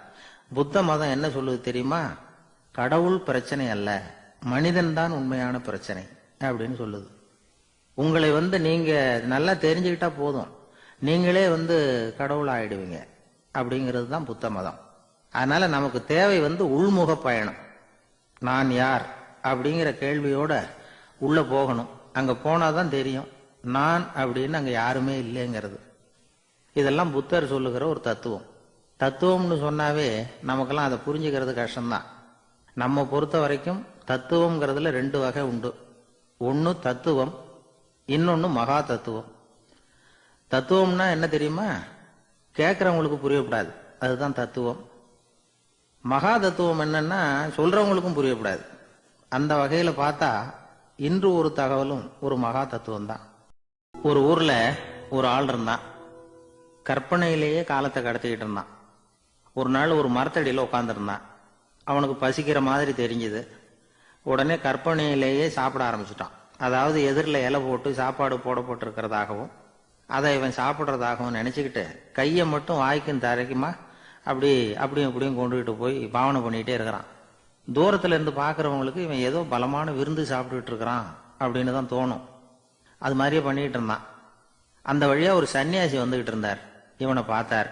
[SPEAKER 2] புத்த மதம் என்ன சொல்லுது தெரியுமா? கடவுள் பிரச்சனை அல்ல, மனிதன் தான் உண்மையான பிரச்சனை அப்படின்னு சொல்லுது. உங்களை நீங்க நல்லா தெரிஞ்சுக்கிட்டா போதும், நீங்களே கடவுள் ஆயிடுவீங்க அப்படிங்கிறது தான் புத்த மதம். அதனால நமக்கு தேவை உள்முக பயணம். நான் யார் அப்படிங்கிற கேள்வியோட உள்ள போகணும். அங்க போனாதான் தெரியும் நான் அப்படின்னு அங்க யாருமே இல்லைங்கிறது. இதெல்லாம் புத்தர் சொல்லுகிற ஒரு தத்துவம். தத்துவம்னு சொன்னாவே நமக்கெல்லாம் அதை புரிஞ்சுக்கிறது கஷ்டம்தான். நம்ம பொறுத்த வரைக்கும் தத்துவம்ங்கிறதுல 2 வகை உண்டு. ஒன்னு தத்துவம், இன்னொன்னு மகா தத்துவம். தத்துவம்னா என்ன தெரியுமா? கேட்கறவங்களுக்கு புரியப்படாது, அதுதான் தத்துவம். மகா தத்துவம் என்னன்னா சொல்றவங்களுக்கும் புரியப்படாது. அந்த வகையில பார்த்தா இன்று ஒரு தகவலும் ஒரு மகா தத்துவம் தான். ஒரு ஊர்ல ஒரு ஆள் இருந்தான். கற்பனையிலேயே காலத்தை கடத்திக்கிட்டு இருந்தான். ஒரு நாள் ஒரு மரத்தடியில உட்காந்துருந்தான். அவனுக்கு பசிக்கிற மாதிரி தெரிஞ்சது. உடனே கற்பனையிலேயே சாப்பிட ஆரம்பிச்சுட்டான். அதாவது எதிரில் இலை போட்டு சாப்பாடு போடப்பட்டிருக்கிறதாகவும் அதை இவன் சாப்பிட்றதாகவும் நினைச்சுக்கிட்டு கையை மட்டும் வாய்க்கும் தரைக்குமா அப்படியும் இப்படியும் கொண்டுகிட்டு போய் பாவனை பண்ணிக்கிட்டே இருக்கிறான். தூரத்துல இருந்து பாக்குறவங்களுக்கு இவன் ஏதோ பலமான விருந்து சாப்பிட்டுட்டு இருக்கிறான் அப்படின்னு தான் தோணும். அது மாதிரியே பண்ணிக்கிட்டு இருந்தான். அந்த வழியா ஒரு சன்னியாசி வந்துகிட்டு இருந்தார். இவனை பார்த்தார்.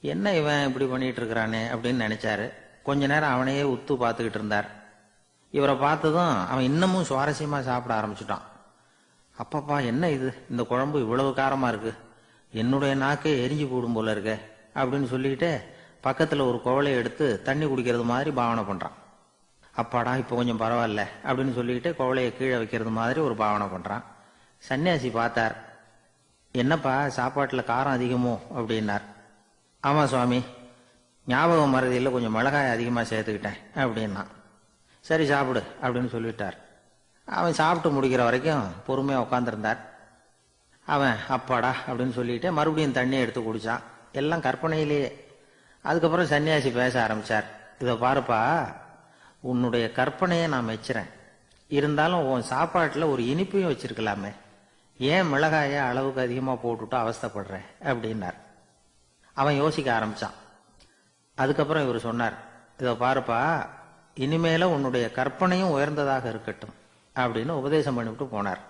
[SPEAKER 2] என்ன இவன் இப்படி பண்ணிட்டு இருக்கிறானே அப்படின்னு நினைச்சாரு. கொஞ்ச நேரம் அவனையே உத்து பார்த்துக்கிட்டு இருந்தார். இவரை பார்த்ததும் அவன் இன்னமும் சுவாரஸ்யமா சாப்பிட ஆரம்பிச்சுட்டான். அப்பப்பா, என்ன இது, இந்த குழம்பு இவ்வளவு காரமா இருக்கு, என்னுடைய நாக்கே எரிஞ்சு போடும் போல இருக்க அப்படின்னு சொல்லிக்கிட்டு பக்கத்துல ஒரு குவளையை எடுத்து தண்ணி குடிக்கிறது மாதிரி பாவனை பண்றான். அப்பாடா, இப்ப கொஞ்சம் பரவாயில்ல அப்படின்னு சொல்லிக்கிட்டு குவளையை கீழே வைக்கிறது மாதிரி ஒரு பாவனை பண்றான். சன்னியாசி பார்த்தார். என்னப்பா, சாப்பாட்டுல காரம் அதிகமோ அப்படின்னார். ஆமா சுவாமி, ஞாபகம் மறதியில் கொஞ்சம் மிளகாய் அதிகமா சேர்த்துக்கிட்டேன் அப்படின்னா. சரி சாப்பிடு அப்படின்னு சொல்லிட்டார். அவன் சாப்பிட்டு முடிக்கிற வரைக்கும் பொறுமையா உட்காந்துருந்தார். அவன் அப்பாடா அப்படின்னு சொல்லிட்டு மறுபடியும் தண்ணியை எடுத்து குடிச்சான். எல்லாம் கற்பனையிலேயே. அதுக்கப்புறம் சன்னியாசி பேச ஆரம்பிச்சார். இதை பாருப்பா, உன்னுடைய கற்பனையை நான் மெச்சுறேன். இருந்தாலும் உன் சாப்பாட்டுல ஒரு இனிப்பையும் வச்சிருக்கலாமே, ஏன் மிளகாய அளவுக்கு அதிகமா போட்டுட்டு அவஸ்தைப்படுற அப்படின்னார். அவன் யோசிக்க ஆரம்பிச்சான். அதுக்கப்புறம் இவர் சொன்னார், இதை பாருப்பா, இனிமேல உன்னுடைய கற்பனையும் உயர்ந்ததாக இருக்கட்டும் அப்படின்னு உபதேசம் பண்ணிவிட்டு போனார்.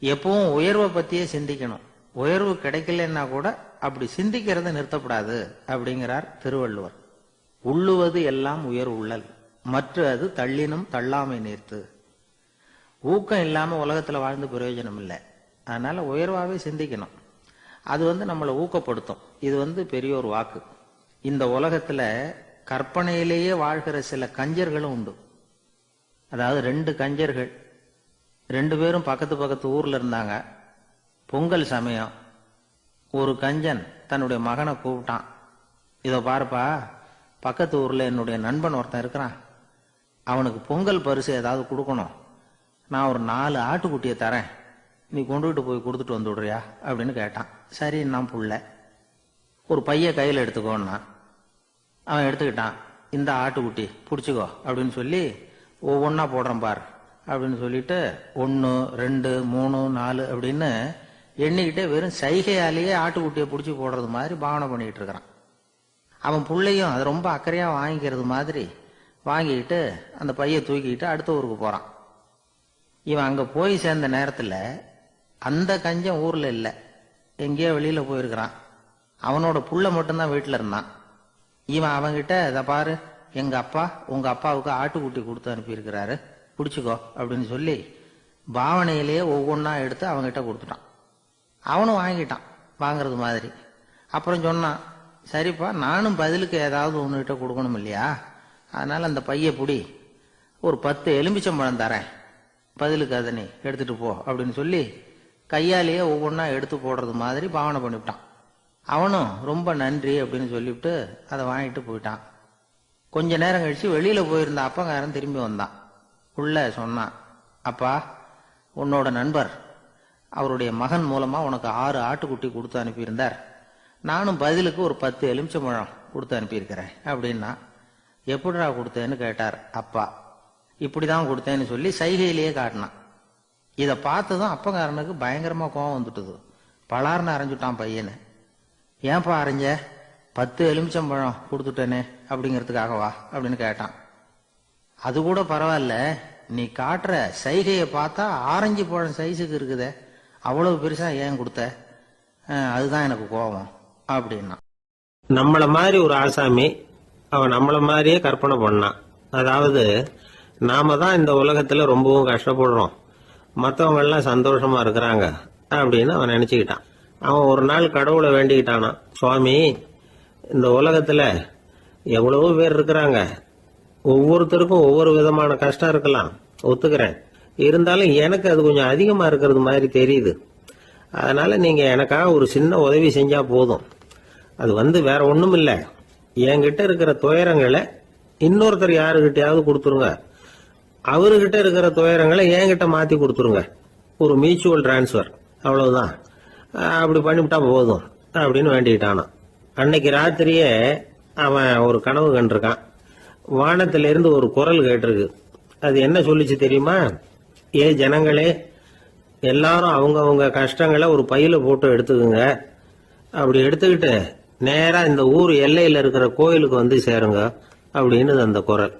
[SPEAKER 2] எப்பவும் உயர்வை பத்தியே சிந்திக்கணும். உயர்வு கிடைக்கலன்னா கூட அப்படி சிந்திக்கிறத நிறுத்தப்படாது அப்படிங்கிறார் திருவள்ளுவர். உள்ளுவது எல்லாம் உயர் உள்ளல், மற்ற அது தள்ளினும் தள்ளாமை நீர்த்து. ஊக்கம் இல்லாம உலகத்துல வாழ்ந்து பிரயோஜனம் இல்லை. அதனால உயர்வாவே சிந்திக்கணும். அது நம்மளை ஊக்கப்படுத்தும். இது பெரிய ஒரு வாக்கு. இந்த உலகத்துல கற்பனையிலேயே வாழ்கிற சில கஞ்சர்களும் உண்டு. அதாவது 2 கஞ்சர்கள், 2 பேரும் பக்கத்து ஊர்ல இருந்தாங்க. பொங்கல் சமயம். ஒரு கஞ்சன் தன்னுடைய மகனை கூப்பிட்டான். இதோ பாருப்பா, பக்கத்து ஊர்ல என்னுடைய நண்பன் ஒருத்தன் இருக்கிறான், அவனுக்கு பொங்கல் பரிசு ஏதாவது கொடுக்கணும். நான் ஒரு 4 ஆட்டுக்குட்டியை தரேன், நீ கொண்டுகிட்டு போய் கொடுத்துட்டு வந்து விடுறியா அப்படின்னு கேட்டான். சரி, நான் புள்ள, ஒரு பைய கையில் எடுத்துக்கோன்னா. அவன் எடுத்துக்கிட்டான். இந்த ஆட்டுக்குட்டி பிடிச்சிக்கோ அப்படின்னு சொல்லி ஒவ்வொன்னா போடுறேன் பார் அப்படின்னு சொல்லிட்டு 1 2 3 4 அப்படின்னு எண்ணிக்கிட்டே வெறும் சைகையாலேயே ஆட்டுக்குட்டியை பிடிச்சி போடுறது மாதிரி பாவனை பண்ணிட்டு இருக்கிறான்.
[SPEAKER 3] அவன் பிள்ளையும் அதை ரொம்ப அக்கறையாக வாங்கிக்கிறது மாதிரி வாங்கிக்கிட்டு அந்த பையை தூக்கிக்கிட்டு அடுத்த ஊருக்கு போகிறான். இவன் அங்கே போய் சேர்ந்த நேரத்தில் அந்த கஞ்சன் ஊரில் இல்லை, எங்கேயோ வெளியில் போயிருக்கிறான். அவனோட புள்ள மட்டும்தான் வீட்டில் இருந்தான். இவன் அவன்கிட்ட இதை பாரு, எங்கள் அப்பா உங்கள் அப்பாவுக்கு ஆட்டுக்குட்டி கொடுத்து அனுப்பியிருக்கிறாரு, பிடிச்சிக்கோ அப்படின்னு சொல்லி பாவனையிலேயே ஒவ்வொன்றா எடுத்து அவன்கிட்ட கொடுத்துட்டான். அவனும் வாங்கிட்டான் வாங்கிறது மாதிரி. அப்புறம் சொன்னான், சரிப்பா நானும் பதிலுக்கு ஏதாவது ஒன்றுகிட்ட கொடுக்கணும் இல்லையா, அதனால் அந்த பையை பிடி, ஒரு 10 எலுமிச்சம்பழம் தரேன், பதிலுக்கு அதை நீ எடுத்துகிட்டு போ அப்படின்னு சொல்லி கையாலேயே ஒவ்வொன்றா எடுத்து போடுறது மாதிரி பாவனை பண்ணிவிட்டான். அவனும் ரொம்ப நன்றி அப்படின்னு சொல்லிவிட்டு அதை வாங்கிட்டு போயிட்டான். கொஞ்ச நேரம் கழிச்சு வெளியில் போயிருந்த அப்பங்காரன் திரும்பி வந்தான். உள்ள சொன்னான், அப்பா உன்னோட நண்பர் அவருடைய மகன் மூலமாக உனக்கு 6 ஆட்டுக்குட்டி கொடுத்து அனுப்பியிருந்தார், நானும் பதிலுக்கு ஒரு 10 எலுமிச்சம்பழம் கொடுத்து அனுப்பியிருக்கிறேன் அப்படின்னா. எப்படிடா கொடுத்தேன்னு கேட்டார் அப்பா. இப்படிதான் கொடுத்தேன்னு சொல்லி சைகையிலேயே காட்டினான். இதை பார்த்ததும் அப்பங்காரனுக்கு பயங்கரமா கோவம் வந்துட்டுது. பலார்னு அரைஞ்சுட்டான் பையனை. ஏன்பா அரைஞ்ச, 10 எலுமிச்சம்பழம் கொடுத்துட்டேனே அப்படிங்கிறதுக்காகவா அப்படின்னு கேட்டான். அது கூட பரவாயில்ல, நீ காட்டுற சைகையை பார்த்தா ஆரஞ்சு பழம் சைஸுக்கு இருக்குதே, அவ்வளவு பெருசா ஏன் கொடுத்த, அதுதான் எனக்கு கோபம் அப்படின்னா.
[SPEAKER 2] நம்மள மாதிரி ஒரு ஆசாமி அவன் நம்மள மாதிரியே கற்பனை பண்ணான். அதாவது நாம தான் இந்த உலகத்துல ரொம்பவும் கஷ்டப்படுறோம், மற்றவங்க எல்லாம் சந்தோஷமா இருக்கிறாங்க அப்படின்னு அவன் நினைச்சுக்கிட்டான். அவன் ஒரு நாள் கடவுளை வேண்டிக்கிட்டானான், சுவாமி இந்த உலகத்துல எவ்வளவோ பேர் இருக்கிறாங்க, ஒவ்வொருத்தருக்கும் ஒவ்வொரு விதமான கஷ்டம் இருக்கலாம், ஒத்துக்கிறேன், இருந்தாலும் எனக்கு அது கொஞ்சம் அதிகமா இருக்கிறது மாதிரி தெரியுது, அதனால நீங்க எனக்காக ஒரு சின்ன உதவி செஞ்சா போதும். அது வேற ஒண்ணும் இல்ல, என்கிட்ட இருக்கிற துயரங்களை இன்னொருத்தர் யாருகிட்டயாவது கொடுத்துருங்க, அவர்கிட்ட இருக்கிற துயரங்களை என்கிட்ட மாத்தி கொடுத்துருங்க, ஒரு மியூச்சுவல் டிரான்ஸ்பர், அவ்வளவுதான், அப்படி பண்ணிவிட்டா போதும் அப்படின்னு வேண்டிக்கிட்டானான். அன்னைக்கு ராத்திரியே அவன் ஒரு கனவு கண்டிருக்கான். வானத்திலிருந்து ஒரு குரல் கேட்டிருக்கு. அது என்ன சொல்லிச்சு தெரியுமா? ஏ ஜனங்களே, எல்லாரும் அவங்கவங்க கஷ்டங்களை ஒரு பையில போட்டு எடுத்துக்குங்க, அப்படி எடுத்துக்கிட்டு நேரா இந்த ஊர் எல்லையில இருக்கிற கோயிலுக்கு வந்து சேருங்க அப்படின்னு அந்த குரல்.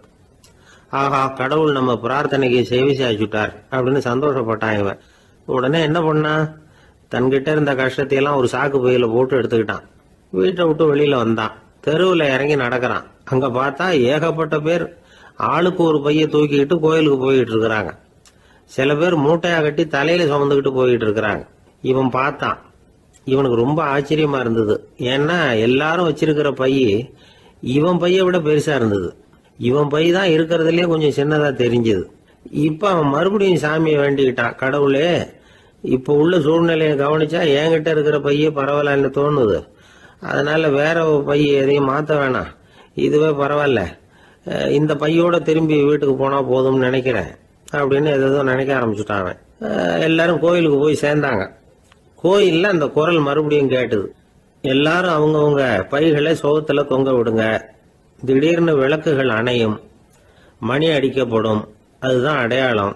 [SPEAKER 2] ஆஹா, கடவுள் நம்ம பிரார்த்தனைக்கு செவி சாய்ச்சுட்டார் அப்படின்னு சந்தோஷப்பட்டான் இவன். உடனே என்ன பண்ணா, தன்கிட்ட இருந்த கஷ்டத்தையெல்லாம் ஒரு சாக்கு பையில போட்டு எடுத்துக்கிட்டான். வீட்டை விட்டு வெளியில வந்தான். தெருவில் இறங்கி நடக்கிறான். அங்க பார்த்தா ஏகப்பட்ட பேர் ஆளுக்கு ஒரு பைய தூக்கிக்கிட்டு கோயிலுக்கு போயிட்டு இருக்கிறாங்க. சில பேர் மூட்டையா கட்டி தலையில சுமந்துக்கிட்டு போயிட்டு இருக்கிறாங்க. இவன் பார்த்தான். இவனுக்கு ரொம்ப ஆச்சரியமா இருந்தது. ஏன்னா எல்லாரும் வச்சிருக்கிற பை இவன் பைய விட பெருசா இருந்தது. இவன் பை தான் இருக்கிறதுலயே கொஞ்சம் சின்னதா தெரிஞ்சது. இப்ப அவன் மறுபடியும் சாமியை வேண்டிக்கிட்டான், கடவுளே இப்ப உள்ள சூழ்நிலையை கவனிச்சா என்கிட்ட இருக்கிற பைய பரவாயில்லன்னு தோணுது, அதனால வேற பை எதையும் மாத்த வேணாம், இதுவே பரவாயில்ல, இந்த பையோட திரும்பி வீட்டுக்கு போனா போதும்னு நினைக்கிறேன் அப்படின்னு ஏதோ நினைக்க ஆரம்பிச்சுட்டான் அவன். எல்லாரும் கோயிலுக்கு போய் சேர்ந்தாங்க. கோயில்ல அந்த குரல் மறுபடியும் கேட்டுது. எல்லாரும் அவங்கவுங்க பைகளை சோகத்துல தொங்க விடுங்க, திடீர்னு விளக்குகள் அணையும், மணி அடிக்கப்படும், அதுதான் அடையாளம்.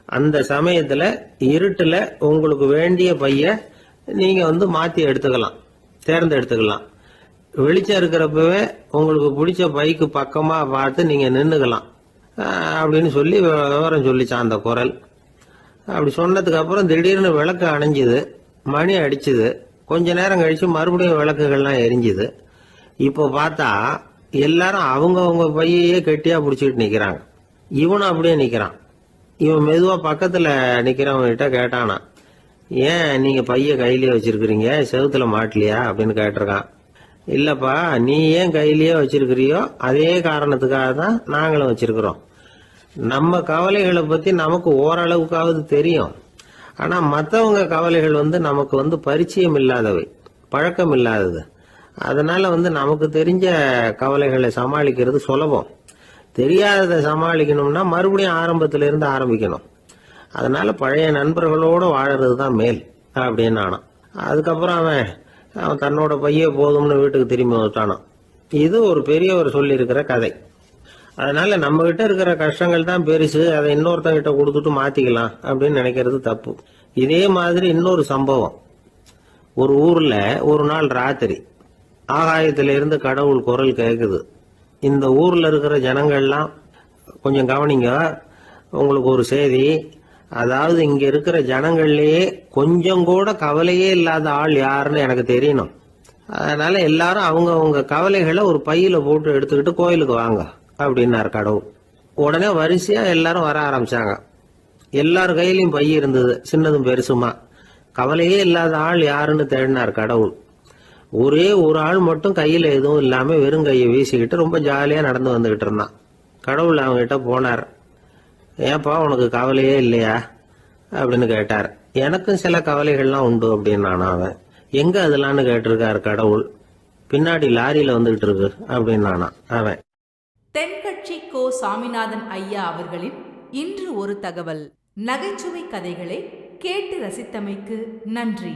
[SPEAKER 2] அந்த சமயத்துல இருட்டுல உங்களுக்கு வேண்டிய பைய நீங்க மாத்தி எடுத்துக்கலாம், தேர்ந்தெடுத்துக்கலாம். வெளிச்சம் இருக்கிறப்பவே உங்களுக்கு பிடிச்ச பைக்கு பக்கமா பார்த்து நீங்க நின்னுக்கலாம் அப்படின்னு சொல்லி விவரம் சொல்லிச்சான் அந்த குரல். அப்படி சொன்னதுக்கு அப்புறம் திடீர்னு விளக்கு அணைஞ்சுது, மணி அடிச்சுது. கொஞ்ச நேரம் கழிச்சு மறுபடியும் விளக்குகள்லாம் எரிஞ்சுது. இப்போ பார்த்தா எல்லாரும் அவங்கவுங்க பையையே கெட்டியா பிடிச்சிட்டு நிக்கிறாங்க. இவனும் அப்படியே நிக்கிறான். இவன் மெதுவா பக்கத்துல நிக்கிறவங்க கிட்ட கேட்டானா, ஏன் நீங்க பைய கையிலேயே வச்சிருக்கிறீங்க, செவுத்துல மாட்டலையா அப்படின்னு கேட்டிருக்கான். இல்லப்பா, நீ ஏன் கையிலேயே வச்சிருக்கிறியோ அதே காரணத்துக்காக தான் நாங்களும் வச்சிருக்கிறோம். நம்ம கவலைகளை பத்தி நமக்கு ஓரளவுக்காவது தெரியும், ஆனா மற்றவங்க கவலைகள் நமக்கு பரிச்சயம் இல்லாதவை, பழக்கம் இல்லாதது. அதனால நமக்கு தெரிஞ்ச கவலைகளை சமாளிக்கிறது சுலபம். தெரியாததை சமாளிக்கணும்னா மறுபடியும் ஆரம்பத்தில இருந்து ஆரம்பிக்கணும். அதனால பழைய நண்பர்களோட வாழறது தான் மேல் அப்படின்னு ஆனான். அதுக்கப்புறம் அவன் தன்னோட பைய போதும்னு வீட்டுக்கு திரும்பி வந்துட்டானான். இது ஒரு பெரியவர் சொல்லி இருக்கிற கதை. அதனால நம்ம கிட்ட இருக்கிற கஷ்டங்கள் தான் பெருசு, அதை இன்னொருத்தங்கிட்ட கொடுத்துட்டு மாத்திக்கலாம் அப்படின்னு நினைக்கிறது தப்பு. இதே மாதிரி இன்னொரு சம்பவம். ஒரு ஊர்ல ஒரு நாள் ராத்திரி ஆகாயத்திலிருந்து கடவுள் குரல் கேட்குது, இந்த ஊர்ல இருக்கிற ஜனங்கள்லாம் கொஞ்சம் கவனிங்க, உங்களுக்கு ஒரு செய்தி. அதாவது இங்க இருக்கிற ஜனங்கள்லயே கொஞ்சம் கூட கவலையே இல்லாத ஆள் யாருன்னு எனக்கு தெரியணும். அதனால எல்லாரும் அவங்க கவலைகளை ஒரு பையில போட்டு எடுத்துக்கிட்டு கோயிலுக்கு வாங்க அப்படின்னாரு கடவுள். உடனே வரிசையா எல்லாரும் வர ஆரம்பிச்சாங்க. எல்லார் கையிலயும் பை இருந்தது, சின்னதும் பெருசுமா. கவலையே இல்லாத ஆள் யாருன்னு தேடினார் கடவுள். ஒரே ஒரு ஆள் மட்டும் கையில எதுவும் இல்லாம வெறும் கையை வீசிக்கிட்டு ரொம்ப ஜாலியா நடந்து வந்துகிட்டு இருந்தான். கடவுள் அவங்ககிட்ட போனார். ஏன்பா உனக்கு கவலையே இல்லையா அப்படின்னு கேட்டார். எனக்கும் சில கவலைகள்லாம் உண்டு அப்படின்னானா அவன். எங்க அதெல்லாம்னு கேட்டிருக்காரு கடவுள். பின்னாடி லாரியில வந்துகிட்டு இருக்கு அப்படின்னானா அவன்.
[SPEAKER 1] தென்கட்சி கோ. சாமிநாதன் ஐயா அவர்களின் இன்று ஒரு தகவல் நகைச்சுவை கதைகளை கேட்டு ரசித்தமைக்கு நன்றி.